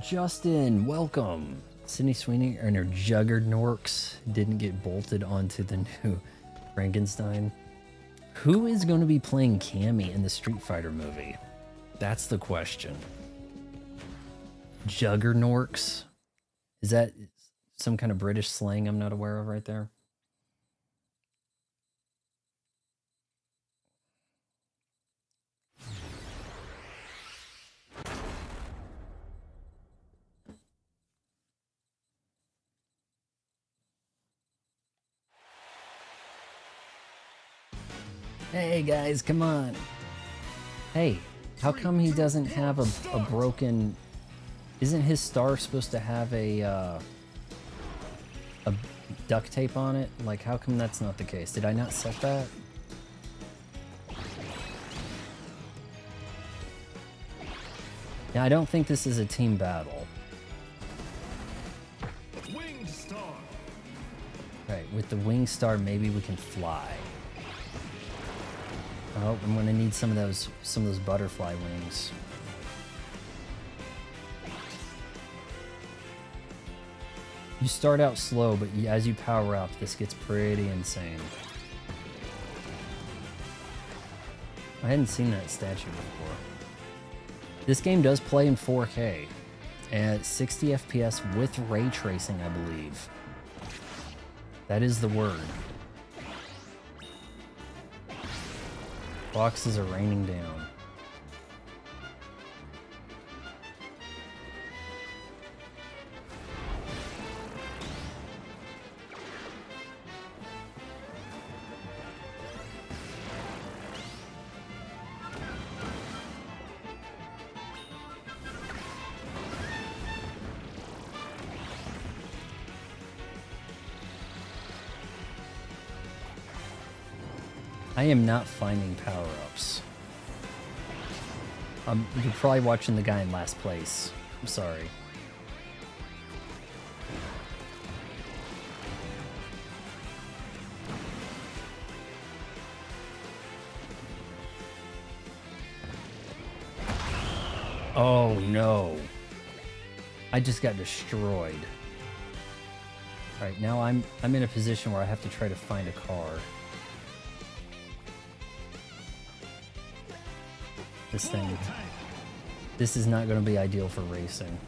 Justin, welcome. Sydney Sweeney and her Juggernorks didn't get bolted onto the new Frankenstein. Who is going to be playing Cammy in the Street Fighter movie? That's the question. Juggernorks? Is that some kind of British slang I'm not aware of right there? Hey guys, come on. Hey, how come he doesn't have a broken... Isn't his star supposed to have a duct tape on it? Like, how come that's not the case? Did I not set that? Yeah, I don't think this is a team battle. Winged Star. Right, with the wing star, maybe we can fly. Oh, I'm gonna need some of those butterfly wings. You start out slow, but as you power up, this gets pretty insane. I hadn't seen that statue before. This game does play in 4K at 60 FPS with ray tracing, I believe. That is the word. Boxes are raining down. I am not finding power-ups. You're probably watching the guy in last place. I'm sorry. Oh no. I just got destroyed. Alright, now I'm in a position where I have to try to find a car. This thing. This is not going to be ideal for racing.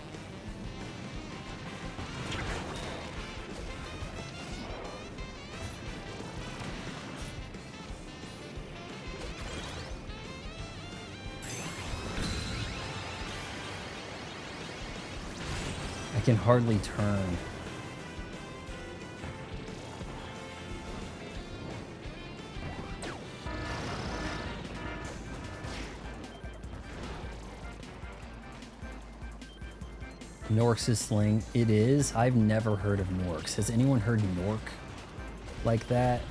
I can hardly turn. Norks' sling. It is. I've never heard of Norks. Has anyone heard Nork like that?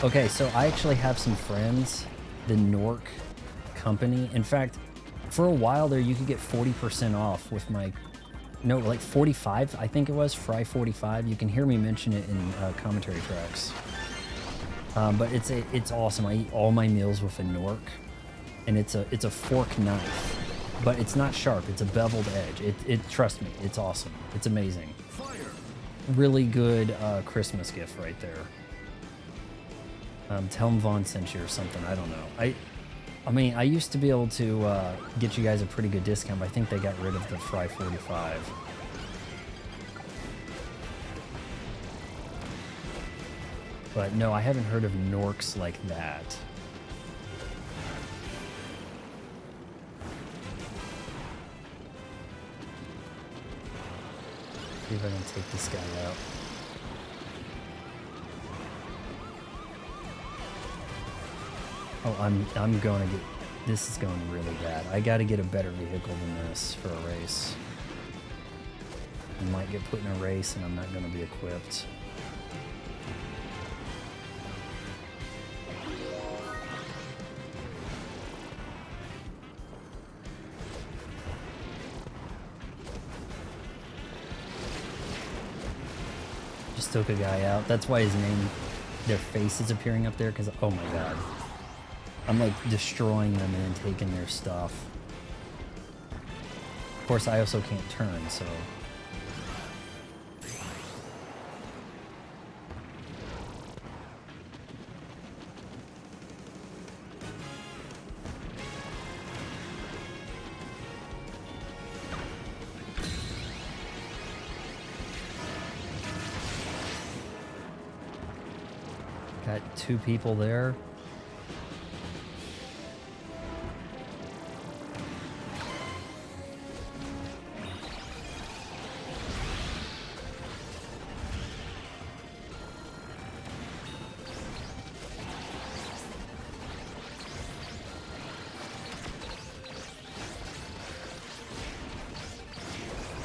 Okay, so I actually have some friends, the Nork company. In fact, for a while there, you could get 40% off with my, no, like 45, I think it was, Fry 45. You can hear me mention it in commentary tracks. But it's awesome. I eat all my meals with a Nork, and it's a fork knife. But it's not sharp, it's a beveled edge. Trust me, it's awesome. It's amazing. Fire. Really good Christmas gift right there. Tell them Vaughn sent you or something, I don't know. I mean, I used to be able to get you guys a pretty good discount, but I think they got rid of the Fry 45. But no, I haven't heard of Norks like that. See if I can take this guy out. Oh, I'm going to get... This is going really bad. I got to get a better vehicle than this for a race. I might get put in a race and I'm not going to be equipped. Just took a guy out. That's why his name, their face is appearing up there, because, oh my god. I'm like destroying them and then taking their stuff. Of course, I also can't turn, so... Got 2 people there.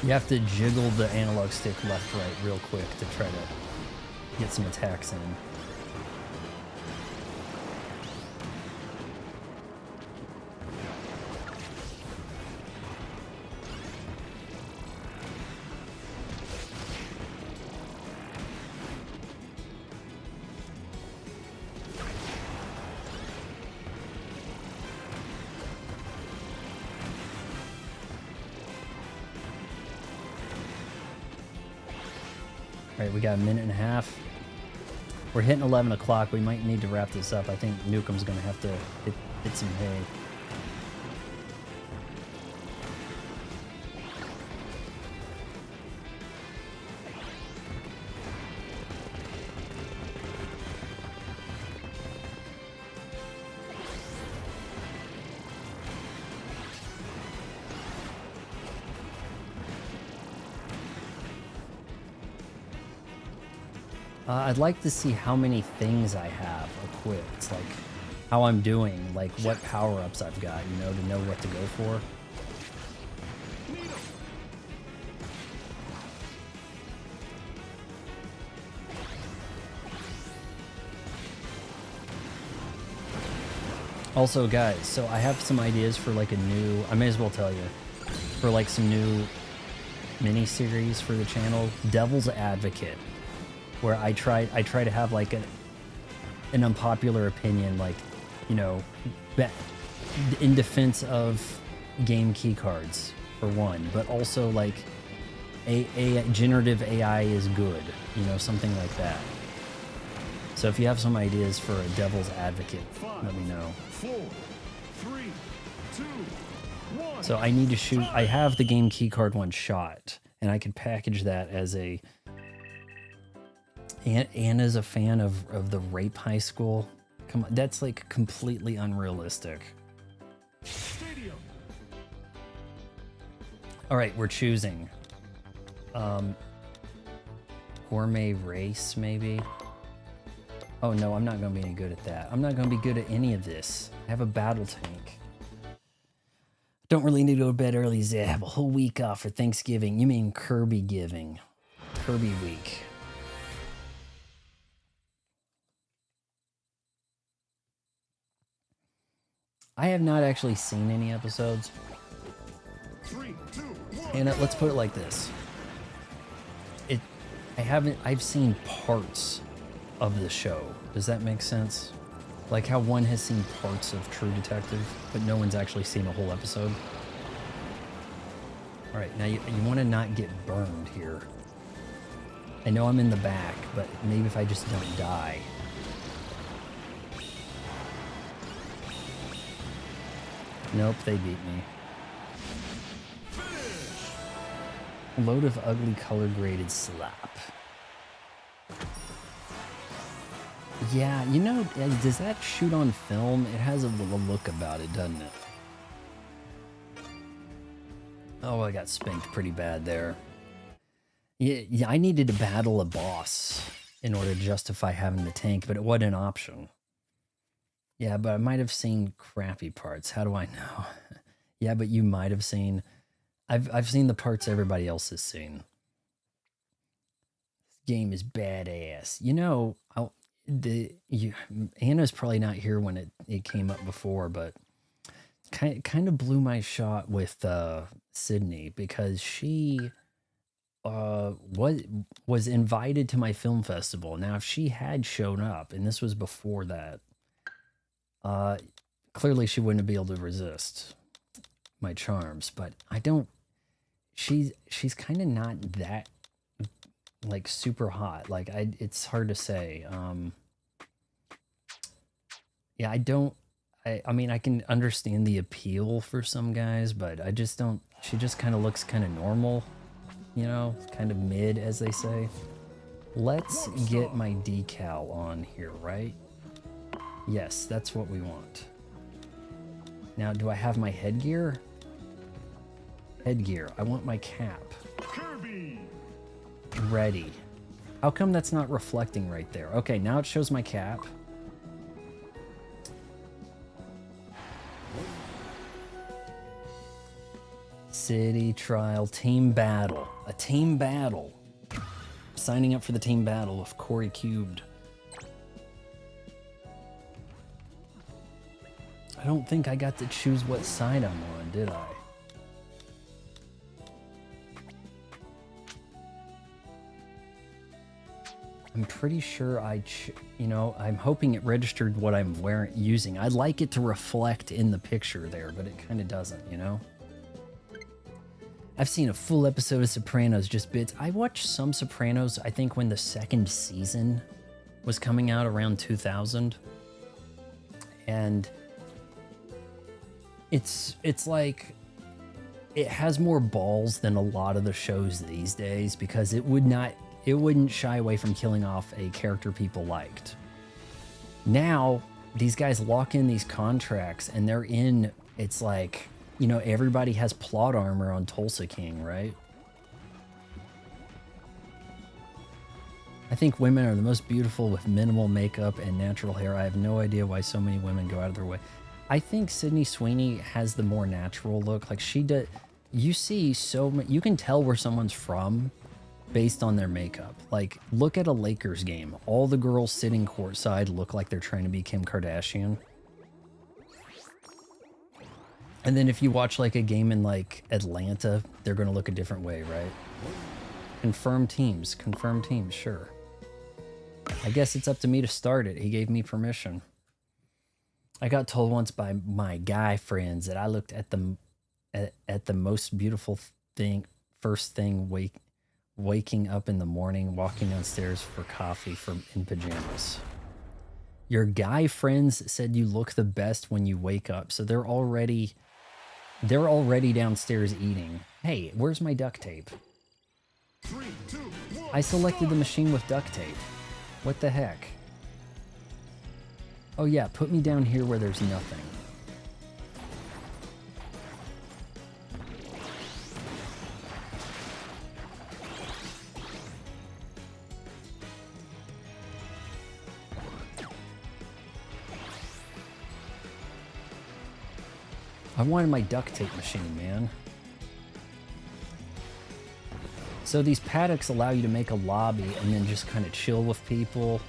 You have to jiggle the analog stick left-right real quick to try to get some attacks in. Alright, we got a minute and a half. We're hitting 11 o'clock. We might need to wrap this up. I think Nukem's going to have to hit some hay. I'd like to see how many things I have equipped, like how I'm doing, like what power-ups I've got, you know, to know what to go for. Also, guys, so I have some ideas for like a new, I may as well tell you, for like some new mini-series for the channel, Devil's Advocate, where I try to have like an unpopular opinion, like, you know, in defense of game key cards for one, but also like a generative AI is good, you know, something like that. So if you have some ideas for a devil's advocate, let me know. 4, 3, 2, 1. So I need to shoot. I have the game key card one shot, and I could package that as a. Anna's a fan of the rape high school. Come on, that's like completely unrealistic. Stadium. All right, we're choosing. Gourmet race, maybe. Oh no, I'm not gonna be any good at that. I'm not gonna be good at any of this. I have a battle tank. Don't really need to go to bed early, Zay. I have a whole week off for Thanksgiving. You mean Kirby giving. Kirby week. I have not actually seen any episodes. 3, 2, 1. And let's put it like this. I've seen parts of the show. Does that make sense? Like how one has seen parts of True Detective, but no one's actually seen a whole episode. All right, now you want to not get burned here. I know I'm in the back, but maybe if I just don't die. Nope, they beat me. Load of ugly color graded slop. Yeah, you know, does that shoot on film? It has a little look about it, doesn't it? Oh, I got spanked pretty bad there. Yeah, I needed to battle a boss in order to justify having the tank, but it wasn't an option. Yeah, but I might have seen crappy parts. How do I know? Yeah, but you might have seen... I've seen the parts everybody else has seen. This game is badass. You know, Anna's probably not here when it came up before, but kind of blew my shot with Sydney because she was invited to my film festival. Now, if she had shown up, and this was before that, clearly she wouldn't be able to resist my charms, but I don't. She's kind of not that like super hot. Like it's hard to say. Yeah, I don't. I mean, I can understand the appeal for some guys, but I just don't. She just kind of looks kind of normal, you know, kind of mid, as they say. Let's get my decal on here, right? Yes, that's what we want. Now, do I have my headgear? Headgear. I want my cap. Kirby. Ready. How come that's not reflecting right there? Okay, now it shows my cap. City trial, team battle. A team battle. Signing up for the team battle with Corey Cubed. I don't think I got to choose what side I'm on, did I? I'm pretty sure you know, I'm hoping it registered what I'm using. I'd like it to reflect in the picture there, but it kind of doesn't, you know? I've seen a full episode of Sopranos, just bits. I watched some Sopranos, I think when the second season was coming out around 2000. And it's like, it has more balls than a lot of the shows these days because it wouldn't shy away from killing off a character people liked. Now, these guys lock in these contracts and they're in, it's like, you know, everybody has plot armor on Tulsa King, right? I think women are the most beautiful with minimal makeup and natural hair. I have no idea why so many women go out of their way. I think Sydney Sweeney has the more natural look. Like she does, you see so many, you can tell where someone's from based on their makeup. Like, look at a Lakers game. All the girls sitting courtside look like they're trying to be Kim Kardashian. And then if you watch like a game in like Atlanta, they're going to look a different way, right? Confirmed teams, sure. I guess it's up to me to start it. He gave me permission. I got told once by my guy friends that I looked at at the most beautiful thing, first thing, waking up in the morning, walking downstairs for coffee in pajamas. Your guy friends said you look the best when you wake up, so they're already downstairs eating. Hey, where's my duct tape? 3, 2, 1. I selected the start. machine with duct tape. What the heck? Oh yeah, put me down here where there's nothing. I wanted my duct tape machine, man. So these paddocks allow you to make a lobby and then just kind of chill with people.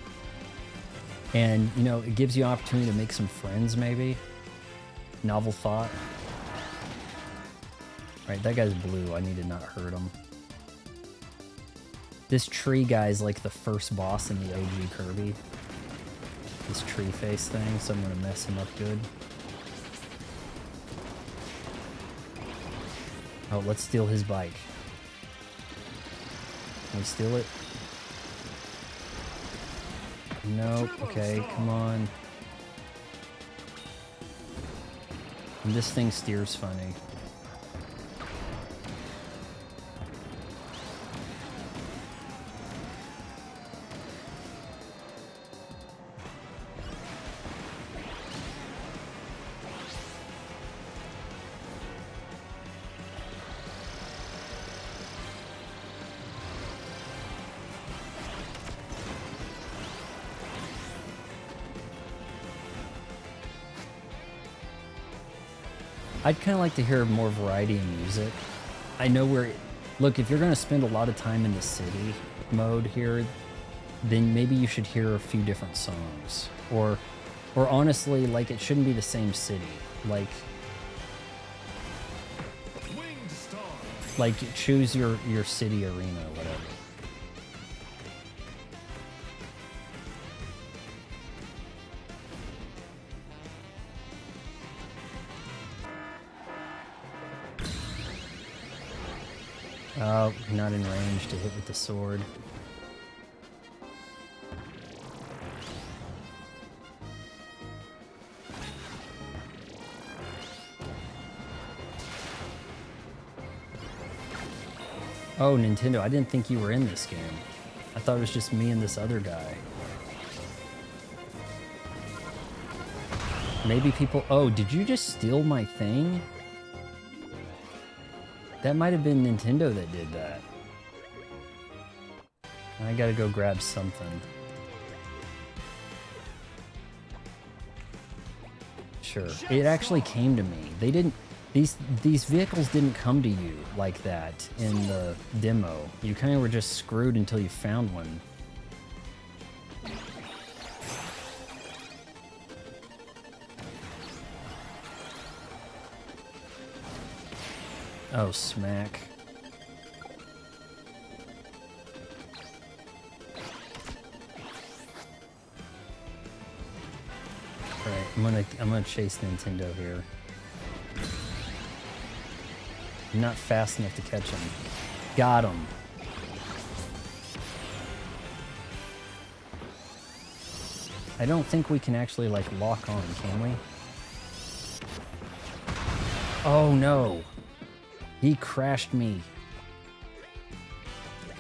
And, you know, it gives you an opportunity to make some friends, maybe. Novel thought. Alright, that guy's blue. I need to not hurt him. This tree guy's like the first boss in the OG Kirby. This tree face thing, so I'm gonna mess him up good. Oh, let's steal his bike. Can we steal it? Nope. Okay, come on. And this thing steers funny. I'd kind of like to hear more variety in music. I know we're... Look, if you're going to spend a lot of time in the city mode here, then maybe you should hear a few different songs. Or honestly, like, it shouldn't be the same city. Like, Winged star. choose your city arena, whatever. Oh, not in range to hit with the sword. Oh, Nintendo, I didn't think you were in this game. I thought it was just me and this other guy. Maybe people... Oh, did you just steal my thing? That might have been Nintendo that did that. I gotta go grab something. Sure. It actually came to me. They didn't... These vehicles didn't come to you like that in the demo. You kind of were just screwed until you found one. Oh, smack. Alright, I'm gonna chase Nintendo here. I'm not fast enough to catch him. Got him. I don't think we can actually, like, lock on, can we? Oh, no. He crashed me.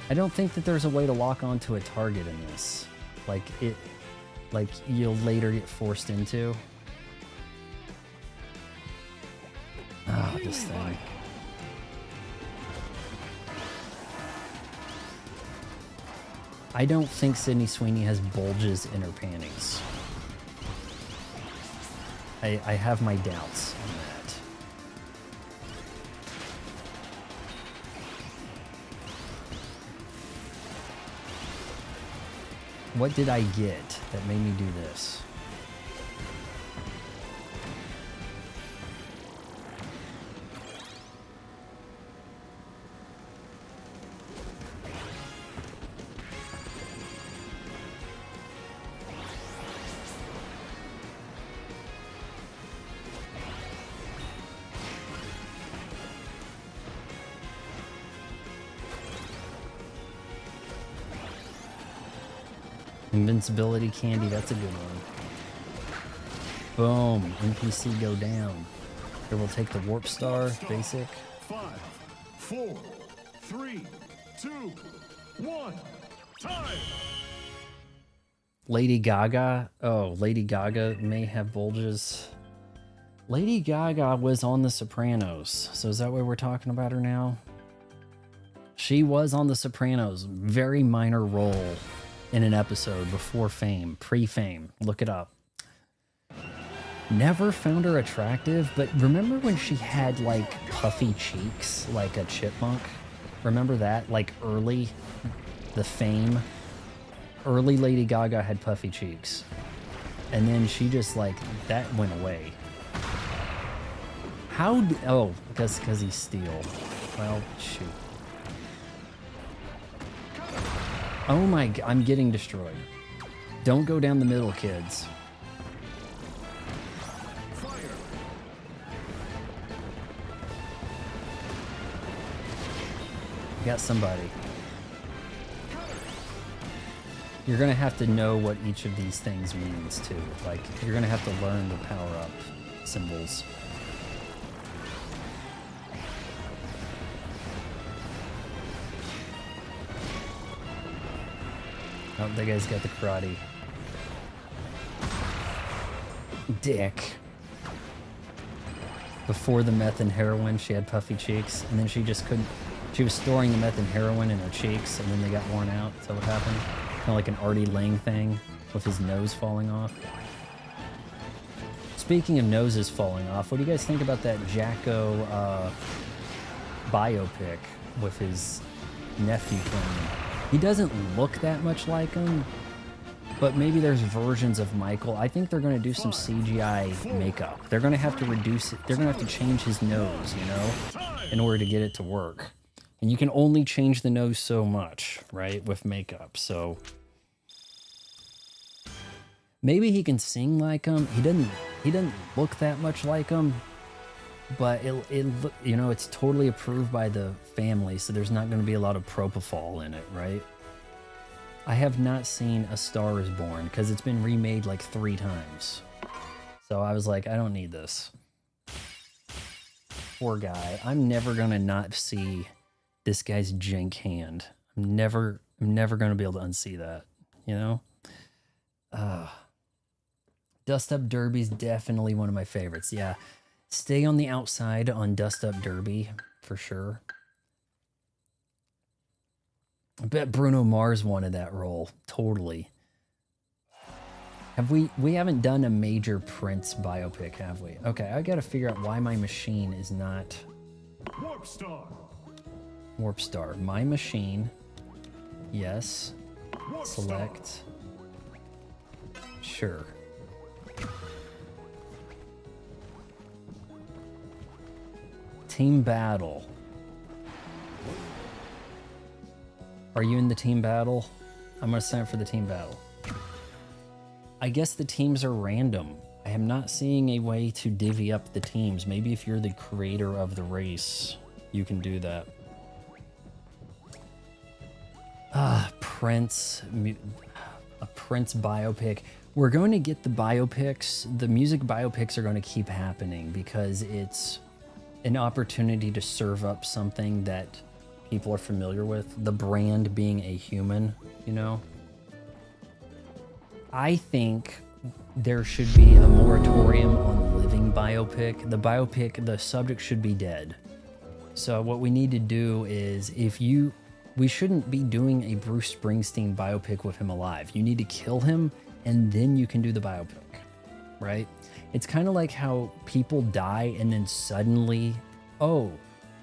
I don't think that there's a way to lock onto a target in this. Like, you'll later get forced into. Ah, this thing. I don't think Sydney Sweeney has bulges in her panties. I have my doubts on that. What did I get that made me do this? Invincibility candy, that's a good one. Boom, NPC go down. Here we'll take the warp star, basic. 5, 4, 3, 2, 1. Time. Lady Gaga. Oh, Lady Gaga may have bulges. Lady Gaga was on The Sopranos. So is that why we're talking about her now? She was on The Sopranos. Very minor role in an episode before fame, pre-fame. Look it up. Never found her attractive, but remember when she had like puffy cheeks like a chipmunk? Remember that? Like early, the fame. Early Lady Gaga had puffy cheeks. And then she just like, that went away. How, oh, because he's steel. Well, shoot. Oh my, I'm getting destroyed. Don't go down the middle, kids. Got somebody. You're gonna have to know what each of these things means too. Like, you're gonna have to learn the power-up symbols. Oh, that guy's got the karate. Dick. Before the meth and heroin, she had puffy cheeks, and then she just couldn't. She was storing the meth and heroin in her cheeks, and then they got worn out. Is that what happened? Kind of like an Artie Lang thing, with his nose falling off. Speaking of noses falling off, what do you guys think about that Jacko biopic with his nephew playing? He doesn't look that much like him, but maybe there's versions of Michael. I think they're going to do some CGI makeup. They're going to have to reduce it. They're going to have to change his nose, you know, in order to get it to work. And you can only change the nose so much, right, with makeup. So maybe he can sing like him. He doesn't look that much like him, but it you know, it's totally approved by the family, so there's not going to be a lot of propofol in it, right? I have not seen A Star Is Born because it's been remade like 3 times. So I was like, I don't need this. Poor guy. I'm never going to not see this guy's jank hand. I'm never going to be able to unsee that, you know? Dust Up Derby's definitely one of my favorites. Yeah. Stay on the outside on Dust Up Derby for sure. I bet Bruno Mars wanted that role. Totally. Have we haven't done a major Prince biopic, have we? Okay, I gotta figure out why my machine is not Warp Star. Warp Star. My machine. Yes. Warp Select. Star. Sure. Team battle. Are you in the team battle? I'm gonna sign up for the team battle. I guess the teams are random. I am not seeing a way to divvy up the teams. Maybe if you're the creator of the race, you can do that. Prince. A Prince biopic. We're going to get the biopics. The music biopics are going to keep happening because it's an opportunity to serve up something that people are familiar with. The brand being a human, you know? I think there should be a moratorium on living biopic. The subject should be dead. So what we need to do is we shouldn't be doing a Bruce Springsteen biopic with him alive. You need to kill him and then you can do the biopic, right? It's kind of like how people die and then suddenly, oh,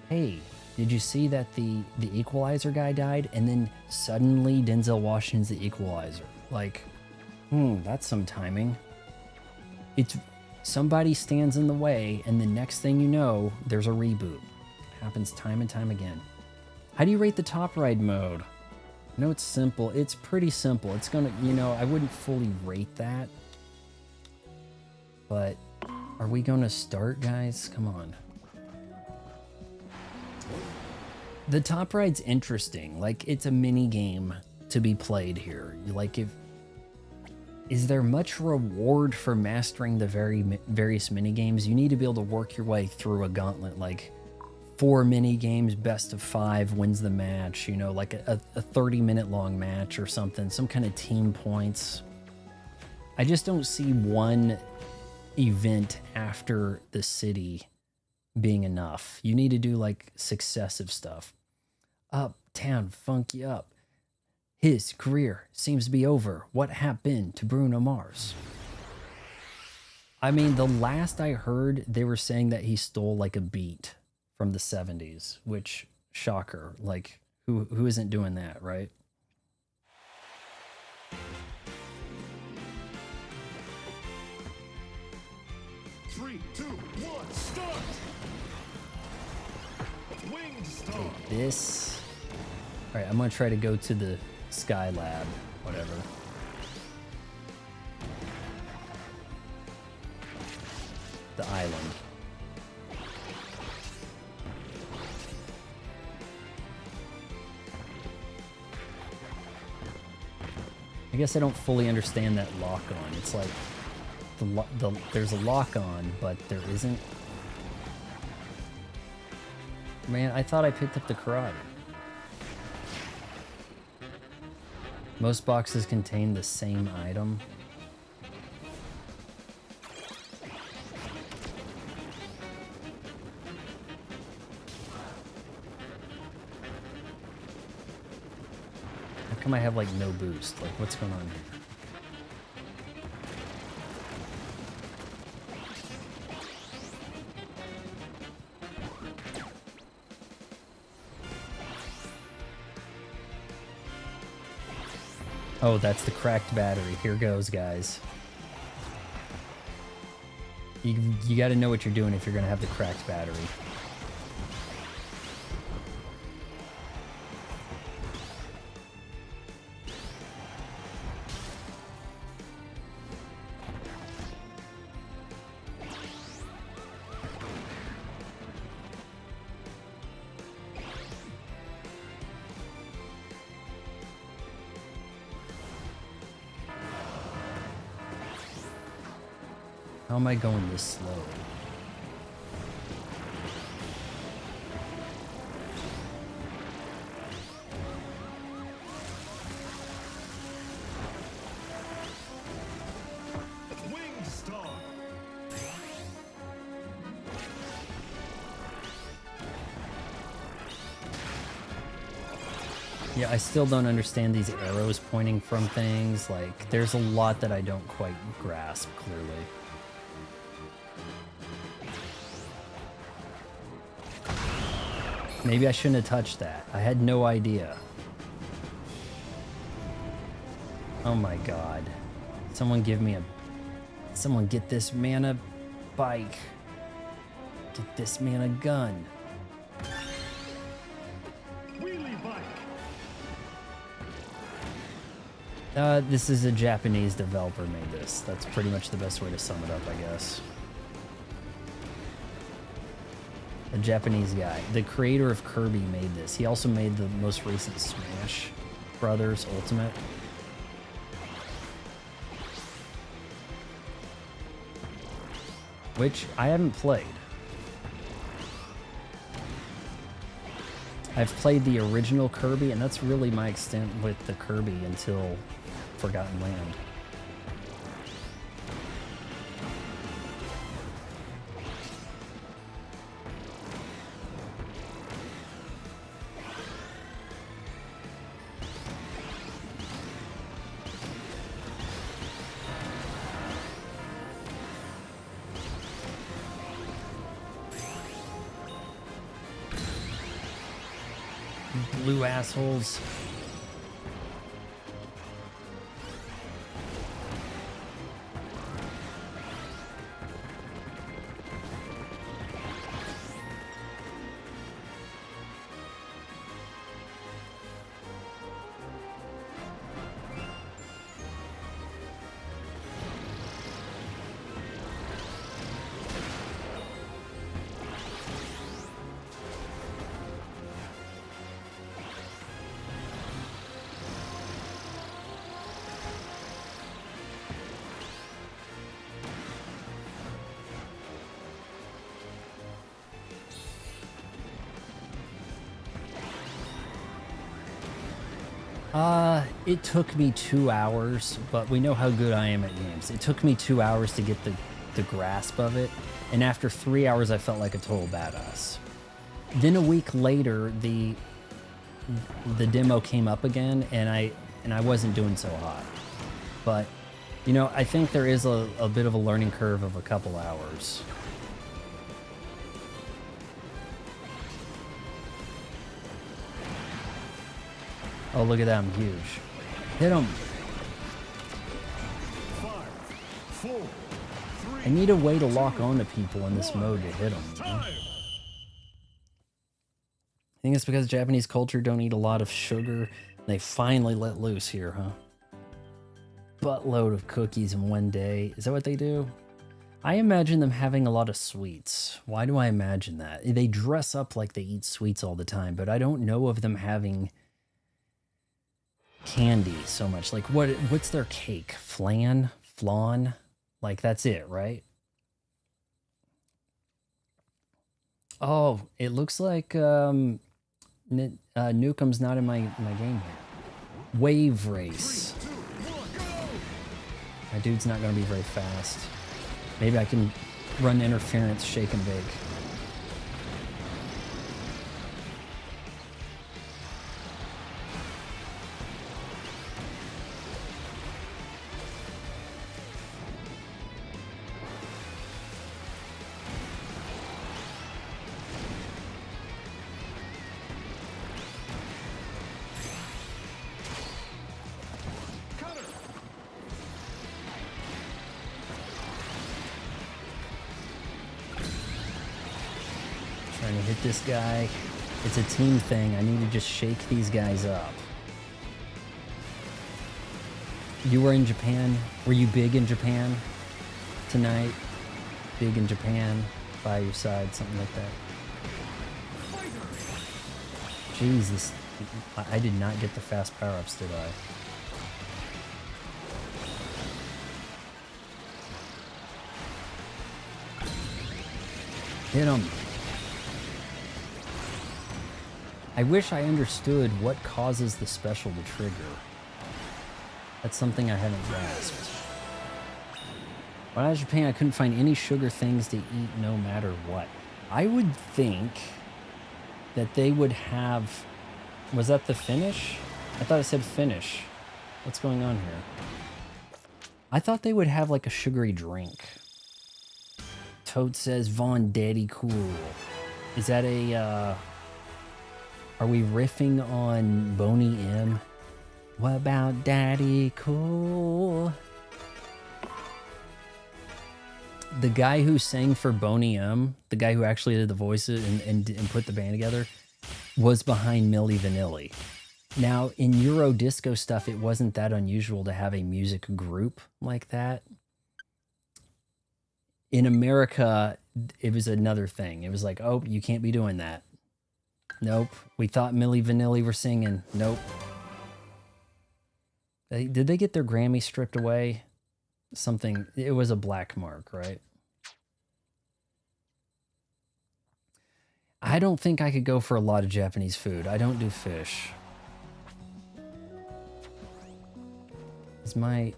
hey, did you see that the Equalizer guy died? And then suddenly Denzel Washington's the Equalizer. Like, that's some timing. It's somebody stands in the way and the next thing you know, there's a reboot. It happens time and time again. How do you rate the top ride mode? I know it's simple. It's pretty simple. It's gonna, you know, I wouldn't fully rate that. But are we gonna start, guys? Come on. The top ride's interesting. Like, it's a mini game to be played here. Like, is there much reward for mastering the various mini games? You need to be able to work your way through a gauntlet, like 4 mini games, best of 5 wins the match, you know, like a 30-minute long match or something, some kind of team points. I just don't see one event after the city being enough. You need to do like successive stuff. Uptown funk you up. His career seems to be over. What happened to Bruno Mars? I mean, the last I heard, they were saying that he stole like a beat from the 70s, which, shocker. Like, who isn't doing that, right? Three, two, one, start! Winged star! Take this. All right, I'm gonna try to go to the Sky Lab, whatever. The island. I guess I don't fully understand that lock on. It's like there's a lock on, but there isn't. Man, I thought I picked up the karate. Most boxes contain the same item. How come I have like no boost? Like, what's going on here? Oh, that's the cracked battery. Here goes, guys. You got to know what you're doing if you're going to have the cracked battery. How am I going this slow? Winged star! Yeah, I still don't understand these arrows pointing from things. Like, there's a lot that I don't quite grasp clearly. Maybe I shouldn't have touched that. I had no idea. Oh my god. Someone get this man a bike. Get this man a gun. Wheelie bike! This is a Japanese developer made this. That's pretty much the best way to sum it up, I guess. A Japanese guy. The creator of Kirby made this. He also made the most recent Smash Brothers Ultimate. Which I haven't played. I've played the original Kirby, and that's really my extent with the Kirby until Forgotten Land. Blue assholes. It took me 2 hours, but we know how good I am at games. It took me 2 hours to get the grasp of it, and after 3 hours, I felt like a total badass. Then a week later, the demo came up again, and I wasn't doing so hot. But, you know, I think there is a bit of a learning curve of a couple hours. Oh, look at that, I'm huge. Hit him. 5, 4, 3. I need a way to lock onto people in this mode to hit them. Time. I think it's because Japanese culture don't eat a lot of sugar. They finally let loose here, huh? Buttload of cookies in one day. Is that what they do? I imagine them having a lot of sweets. Why do I imagine that? They dress up like they eat sweets all the time, but I don't know of them having candy so much. Like what's their cake? Flan? Like that's it, right? Oh, it looks like Nukem's not in my game here. Wave race. My dude's not going to be very fast. Maybe I can run interference, shake and bake. Trying to hit this guy. It's a team thing. I need to just shake these guys up. You were in Japan? Were you big in Japan tonight? Big in Japan? By your side? Something like that? Jesus. I did not get the fast power-ups, did I? Hit him. I wish I understood what causes the special to trigger. That's something I haven't grasped. When I was in Japan, I couldn't find any sugar things to eat no matter what. I would think that they would have... Was that the finish? I thought it said finish. What's going on here? I thought they would have like a sugary drink. Toad says Von Daddy Cool. Is that a... Are we riffing on Boney M? What about Daddy Cool? The guy who sang for Boney M, the guy who actually did the voices and put the band together, was behind Milli Vanilli. Now, in Euro disco stuff, it wasn't that unusual to have a music group like that. In America, it was another thing. It was like, oh, you can't be doing that. Nope. We thought Milli Vanilli were singing. Nope. Did they get their Grammy stripped away? Something. It was a black mark, right? I don't think I could go for a lot of Japanese food. I don't do fish. Is my...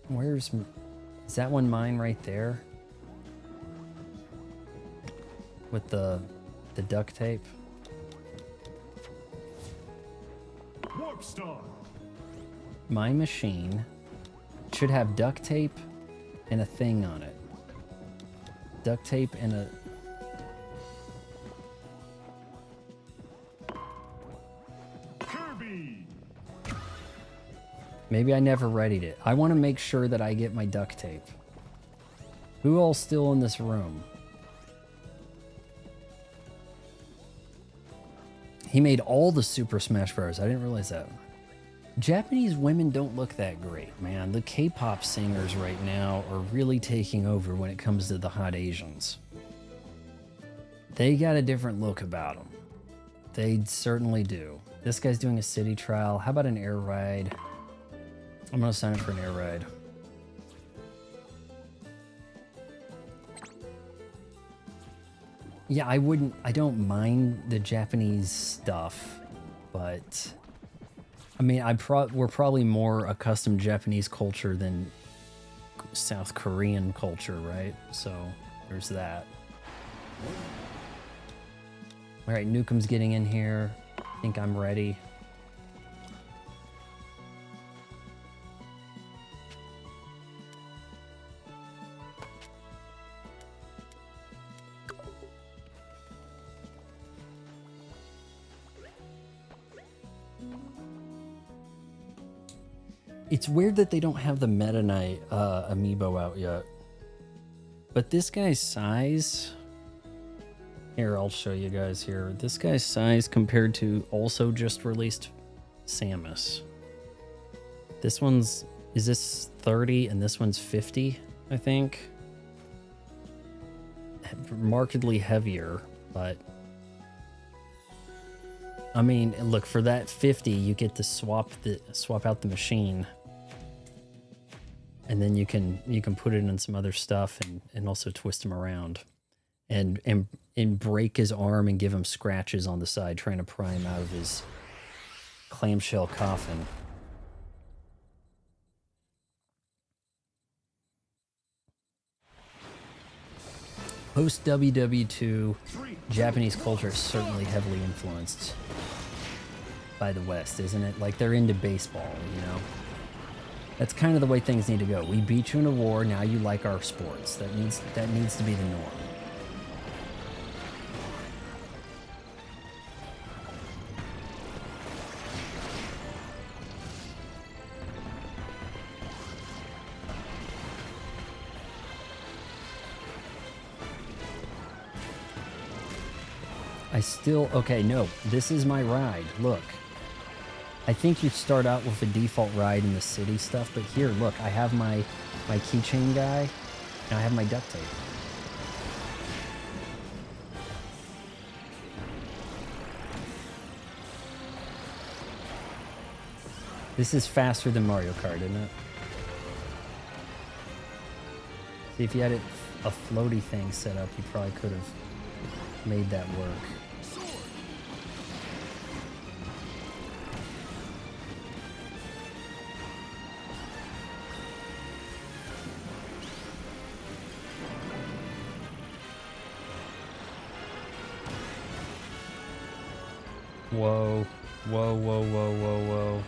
Where's... Is that one mine right there? With the duct tape. Warp Star. My machine should have duct tape and a thing on it. Duct tape and a... Kirby. Maybe I never readied it. I want to make sure that I get my duct tape. Who all's still in this room? He made all the Super Smash Bros. I didn't realize that. Japanese women don't look that great, man. The K-pop singers right now are really taking over when it comes to the hot Asians. They got a different look about them. They certainly do. This guy's doing a city trial. How about an air ride? I'm gonna sign up for an air ride. Yeah, I don't mind the Japanese stuff, but I mean, we're probably more accustomed to Japanese culture than South Korean culture, right? So there's that. All right, Nukem's getting in here. I think I'm ready. It's weird that they don't have the Meta Knight amiibo out yet. But this guy's size... Here, I'll show you guys here. This guy's size compared to also just released Samus. This one's... Is this 30 and this one's 50, I think? Markedly heavier, but... I mean, look, for that 50, you get to swap out the machine. And then you can put it in some other stuff and also twist him around. And break his arm and give him scratches on the side, trying to pry him out of his clamshell coffin. Post WW2, Japanese culture is certainly heavily influenced by the West, isn't it? Like, they're into baseball, you know? That's kind of the way things need to go. We beat you in a war, now you like our sports. That needs to be the norm. Okay, no, this is my ride. Look. I think you start out with a default ride in the city stuff, but here, look, I have my keychain guy, and I have my duct tape. This is faster than Mario Kart, isn't it? See, if you had a floaty thing set up, you probably could have made that work. Whoa, whoa, whoa, whoa, whoa, whoa.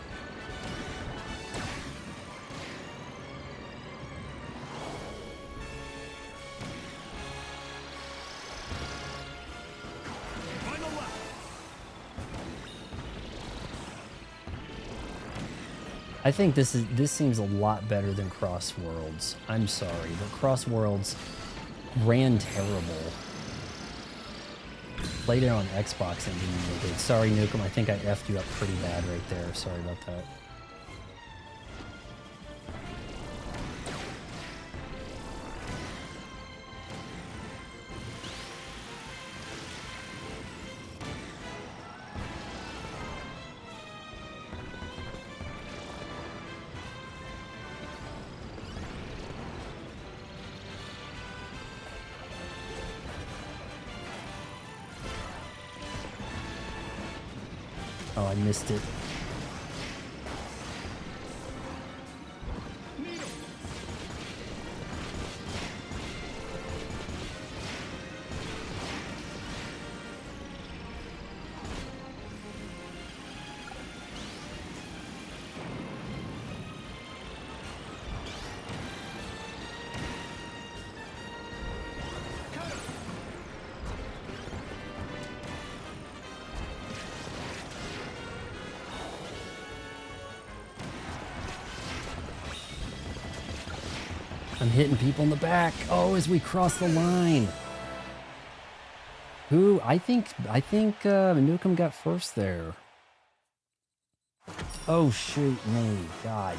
I think this seems a lot better than Cross Worlds. I'm sorry, but Cross Worlds ran terrible. Played it on Xbox and didn't make it. Sorry, Nukem, I think I effed you up pretty bad right there. Sorry about that. Oh, I missed it. I'm hitting people in the back. Oh, as we cross the line. Who? I think Nukem got first there. Oh, shoot me. God.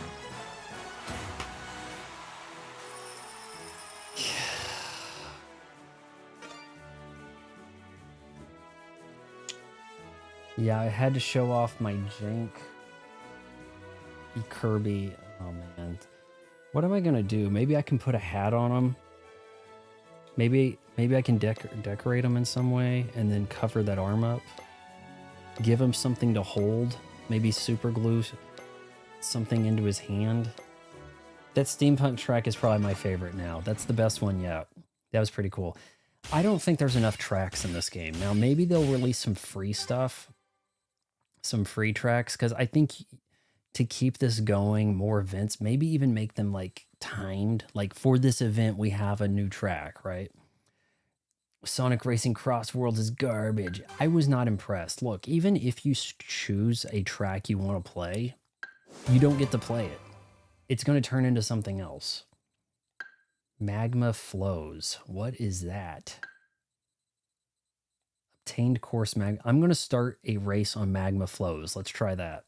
Yeah, I had to show off my jank Kirby. Oh, man. What am I gonna do? Maybe I can put a hat on him. Maybe I can decorate him in some way and then cover that arm up. Give him something to hold Maybe super glue something into his hand. That steampunk track is probably my favorite now. That's the best one yet. That was pretty cool. I don't think there's enough tracks in this game. Now, maybe they'll release some free stuff, some free tracks, because I think to keep this going, more events, maybe even make them like timed. Like for this event, we have a new track, right? Sonic Racing Cross Worlds is garbage. I was not impressed. Look, even if you choose a track you want to play, you don't get to play it. It's going to turn into something else. Magma flows. What is that? Obtained course mag. I'm going to start a race on magma flows. Let's try that.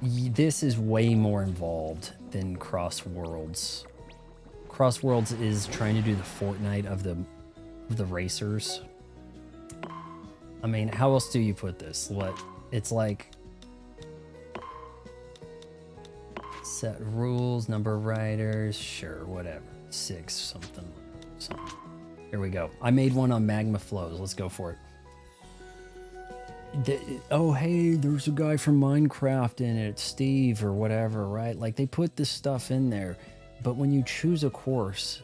This is way more involved than Cross Worlds. Cross Worlds is trying to do the Fortnite of the racers. I mean, how else do you put this? What? It's like set rules, number of riders, sure, whatever. 6 something. Here we go. I made one on magma flows. Let's go for it. Oh, hey, there's a guy from Minecraft in it, Steve or whatever, right? Like they put this stuff in there, but when you choose a course,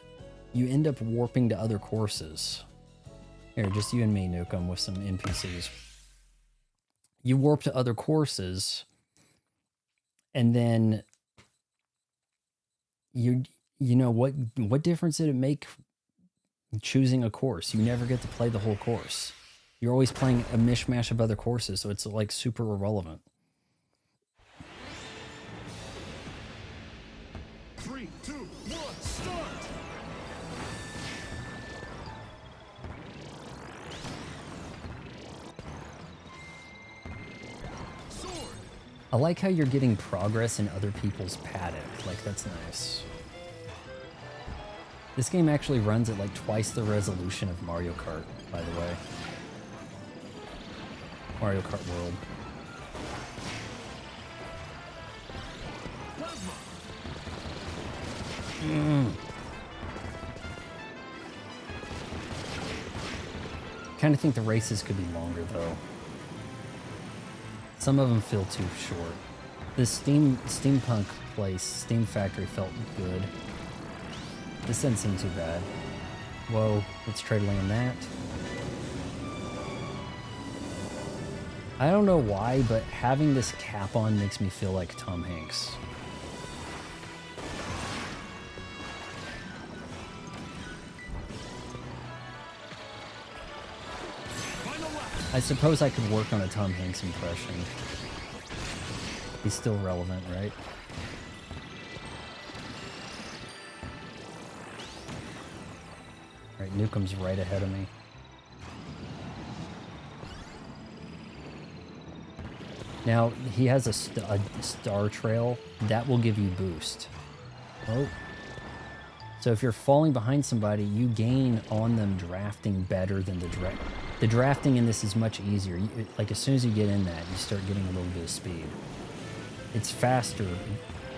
you end up warping to other courses. Here, just you and me, Nukem, with some NPCs. You warp to other courses, and then you know what difference did it make choosing a course? You never get to play the whole course. You're always playing a mishmash of other courses, so it's like super irrelevant. 3, 2, 1, start! Sword! I like how you're getting progress in other people's paddock. Like, that's nice. This game actually runs at like twice the resolution of Mario Kart, by the way. Mario Kart World. Kind of think the races could be longer though. Some of them feel too short. This steampunk place, Steam Factory, felt good. This doesn't seem too bad. Whoa, let's try to land that. I don't know why, but having this cap on makes me feel like Tom Hanks. I suppose I could work on a Tom Hanks impression. He's still relevant, right? Alright, Nukem's right ahead of me. Now, he has a star trail. That will give you boost. Oh. So if you're falling behind somebody, you gain on them drafting better than the draft. The drafting in this is much easier. Like, as soon as you get in that, you start getting a little bit of speed. It's faster.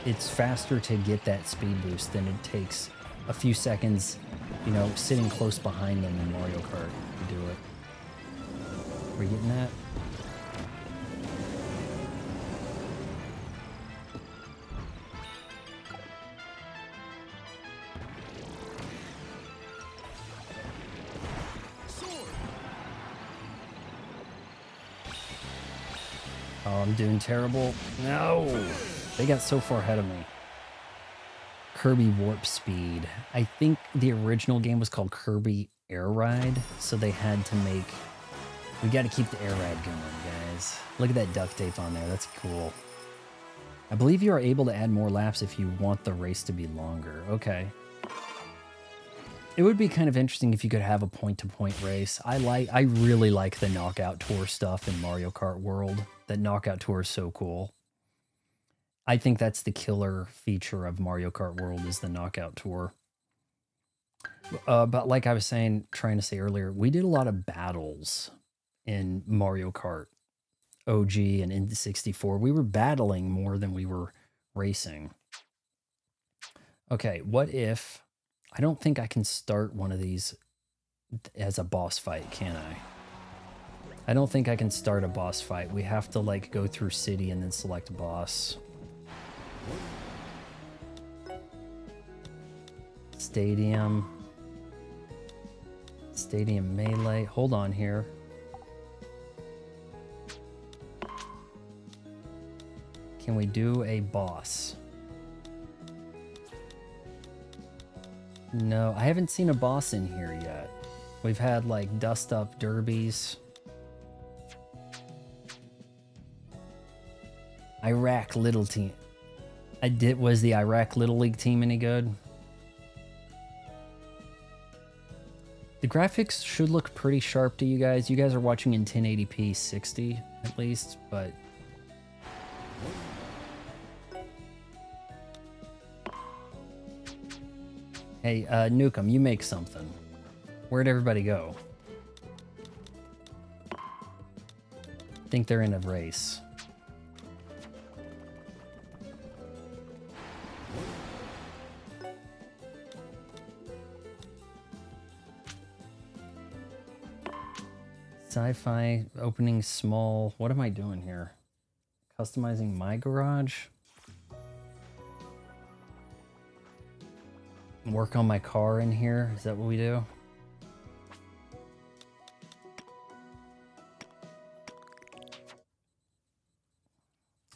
It's faster to get that speed boost than it takes a few seconds, you know, sitting close behind them in Mario Kart to do it. Are you getting that? Oh, I'm doing terrible. No! They got so far ahead of me. Kirby Warp Speed. I think the original game was called Kirby Air Ride, so they had to make... We got to keep the air ride going, guys. Look at that duct tape on there. That's cool. I believe you are able to add more laps if you want the race to be longer. Okay. It would be kind of interesting if you could have a point-to-point race. I really like the Knockout Tour stuff in Mario Kart World. That Knockout Tour is so cool. I think that's the killer feature of Mario Kart World is the Knockout Tour. But like I was trying to say earlier, we did a lot of battles in Mario Kart OG and N64. We were battling more than we were racing. Okay, what if... I don't think I can start one of these as a boss fight, can I? I don't think I can start a boss fight. We have to like go through city and then select boss. Stadium. Stadium melee. Hold on here. Can we do a boss? No, I haven't seen a boss in here yet. We've had like dust up derbies. Iraq Little Team. Was the Iraq Little League team any good? The graphics should look pretty sharp to you guys. You guys are watching in 1080p 60 at least, but hey, Nukem, you make something. Where'd everybody go? I think they're in a race. Sci-fi opening small. What am I doing here? Customizing my garage? Work on my car in here? Is that what we do?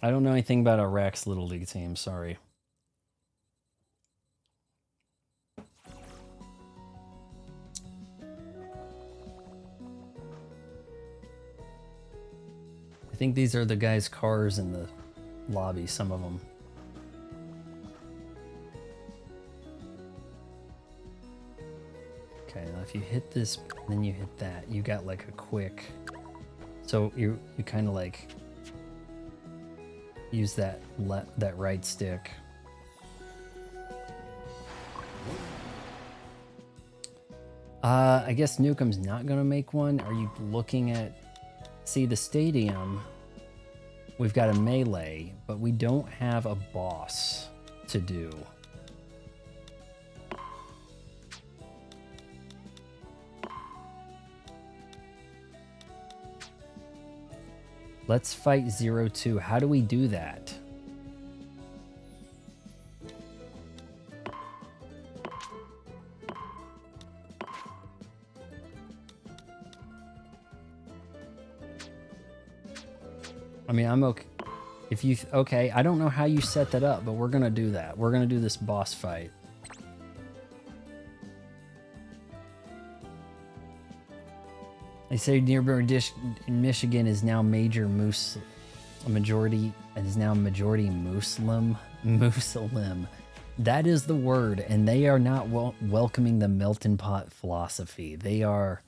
I don't know anything about Iraq's Little League team, sorry. I think these are the guys' cars in the lobby, some of them. Okay, now if you hit this, then you hit that, you got like a quick... So you kind of like use that right stick. I guess Nukem's not gonna make one. Are you looking at... See, the stadium, we've got a melee, but we don't have a boss to do. Let's fight 02. How do we do that? I mean, I'm okay. If you, okay, I don't know how you set that up, but we're gonna do that. We're gonna do this boss fight. They say Dearborn Dish in Michigan is now majority Muslim. That is the word, and they are not welcoming the melting pot philosophy. They are,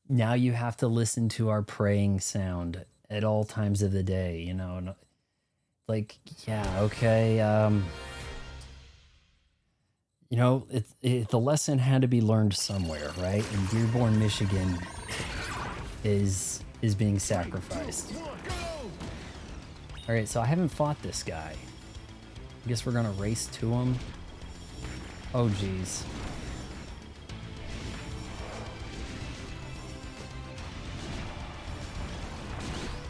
now you have to listen to our praying sound at all times of the day, you know, like, yeah, okay, you know, the lesson had to be learned somewhere, right? And Dearborn, Michigan is being sacrificed. All right, so I haven't fought this guy. I guess we're gonna race to him. Oh, geez.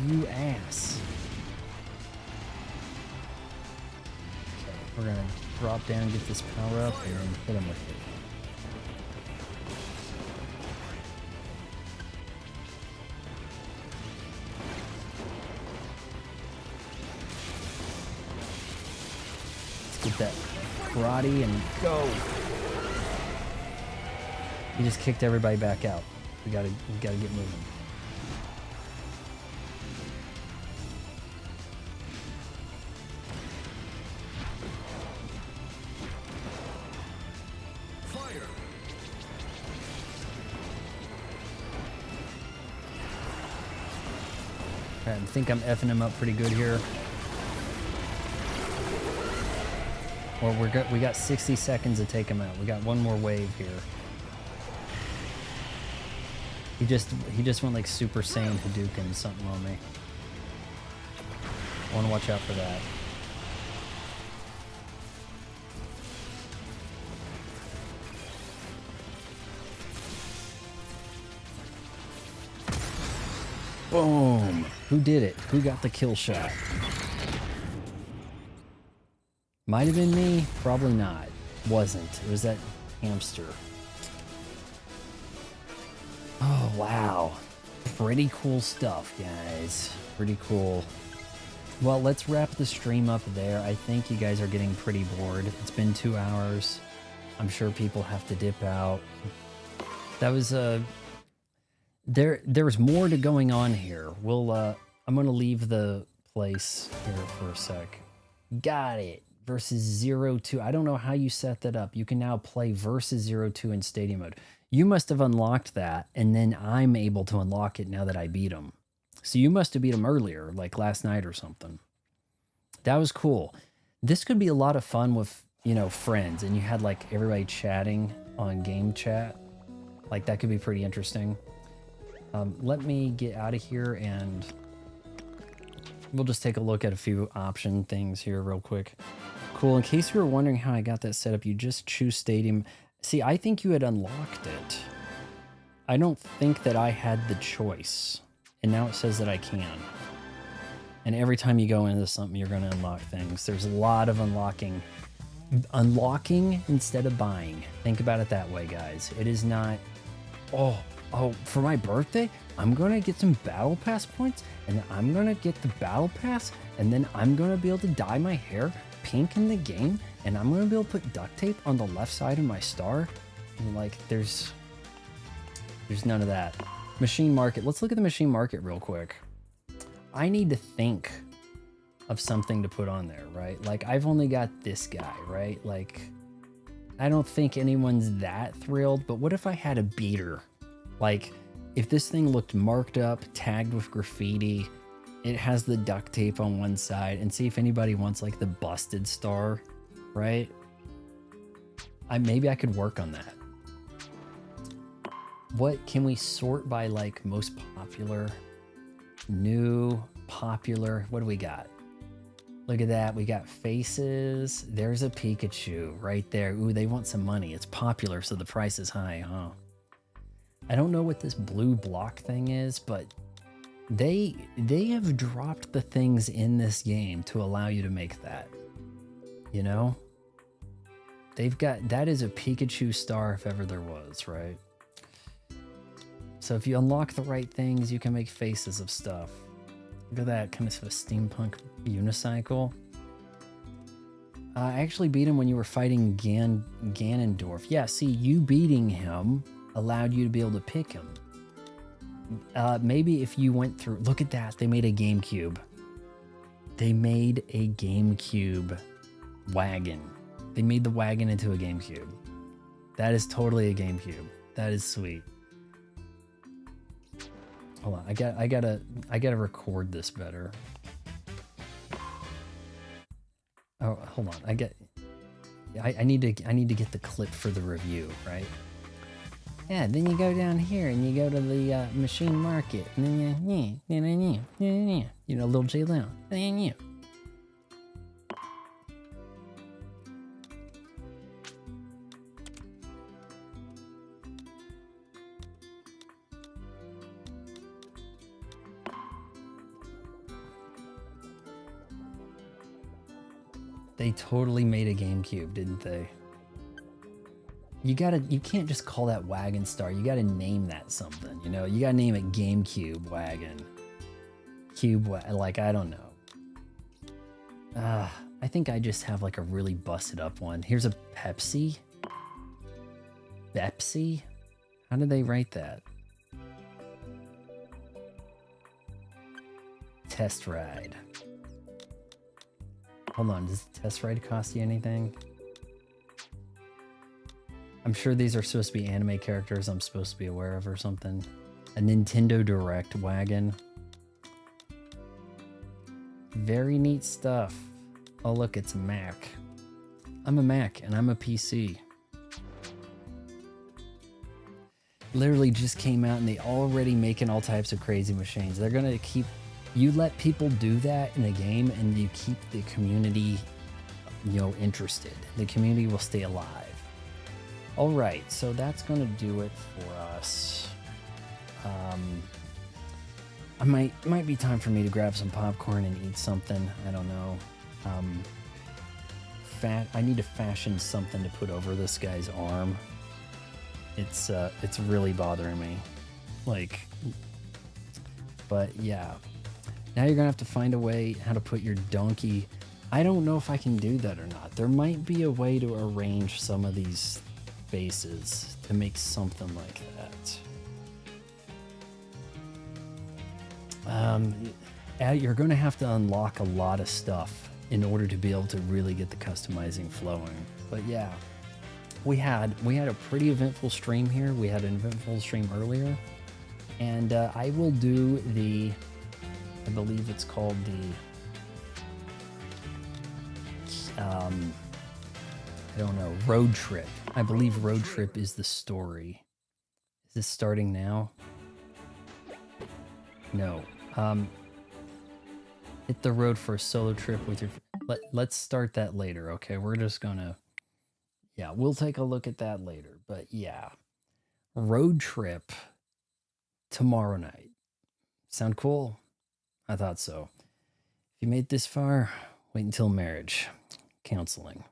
You ass. Okay, we're gonna drop down, get this power up, and then hit him with it. Let's get that karate and go. He just kicked everybody back out. We gotta get moving. I think I'm effing him up pretty good here. Well, we got 60 seconds to take him out. We got one more wave here. He just went like Super Saiyan Hadouken something on me. I want to watch out for that. Boom. Who did it? Who got the kill shot? Might have been me. Probably not. Wasn't. It was that hamster. Oh, wow. Pretty cool stuff, guys. Pretty cool. Well, let's wrap the stream up there. I think you guys are getting pretty bored. It's been 2 hours. I'm sure people have to dip out. That was there's more to going on here. I'm gonna leave the place here for a sec. Got it. Versus 0-2. I don't know how you set that up. You can now play versus 0-2 in stadium mode. You must have unlocked that, and then I'm able to unlock it now that I beat him. So you must have beat him earlier, like last night or something. That was cool. This could be a lot of fun with, you know, friends, and you had like everybody chatting on game chat. Like that could be pretty interesting. Let me get out of here and we'll just take a look at a few option things here real quick. Cool. In case you were wondering how I got that set up, you just choose stadium. See, I think you had unlocked it. I don't think that I had the choice. And now it says that I can. And every time you go into something, you're going to unlock things. There's a lot of unlocking. Unlocking instead of buying. Think about it that way, guys. It is not, oh, for my birthday, I'm going to get some battle pass points, and I'm going to get the battle pass, and then I'm going to be able to dye my hair pink in the game, and I'm going to be able to put duct tape on the left side of my star. And like, there's none of that. Machine market. Let's look at the machine market real quick. I need to think of something to put on there, right? Like, I've only got this guy, right? Like, I don't think anyone's that thrilled, but what if I had a beater? Like, if this thing looked marked up, tagged with graffiti, it has the duct tape on one side, and see if anybody wants like the busted star, right? Maybe I could work on that. What can we sort by like most popular, new, popular? What do we got? Look at that. We got faces. There's a Pikachu right there. Ooh, they want some money. It's popular, so the price is high, huh? I don't know what this blue block thing is, but they have dropped the things in this game to allow you to make that. You know? They've got, that is a Pikachu star if ever there was, right? So if you unlock the right things, you can make faces of stuff. Look at that, kind of a steampunk unicycle. I actually beat him when you were fighting Ganondorf. Yeah, see, you beating him allowed you to be able to pick him. Maybe if you went through, look at that, they made a GameCube. They made a GameCube wagon. They made the wagon into a GameCube. That is totally a GameCube. That is sweet. Hold on, I gotta record this better. Oh, hold on, I need to get the clip for the review, right? Yeah, then you go down here and you go to the machine market, and then you know, little J Low, and then you. They totally made a GameCube, didn't they? You can't just call that Wagon Star. You gotta name that something, you know? You gotta name it GameCube Wagon. Like, I don't know. I think I just have like a really busted up one. Here's a Pepsi. Pepsi? How did they write that? Test ride. Hold on, does the test ride cost you anything? I'm sure these are supposed to be anime characters I'm supposed to be aware of or something. A Nintendo Direct wagon. Very neat stuff. Oh look, it's a Mac. I'm a Mac and I'm a PC. Literally just came out and they already making all types of crazy machines. They're gonna keep, you let people do that in a game and you keep the community, you know, interested. The community will stay alive. All right, so that's gonna do it for us. might be time for me to grab some popcorn and eat something. I don't know. I need to fashion something to put over this guy's arm. It's really bothering me. Like, but yeah. Now you're gonna have to find a way how to put your donkey. I don't know if I can do that or not. There might be a way to arrange some of these bases to make something like that. You're gonna have to unlock a lot of stuff in order to be able to really get the customizing flowing. But yeah, we had a pretty eventful stream here. We had an eventful stream earlier, and I will do the, I believe it's called the, I don't know, road trip. I believe road trip is the story. Is this starting now? No. Hit the road for a solo trip with your. Let's start that later. Okay, we're just gonna. Yeah, we'll take a look at that later. But yeah, road trip tomorrow night. Sound cool? I thought so. If you made this far, wait until marriage counseling.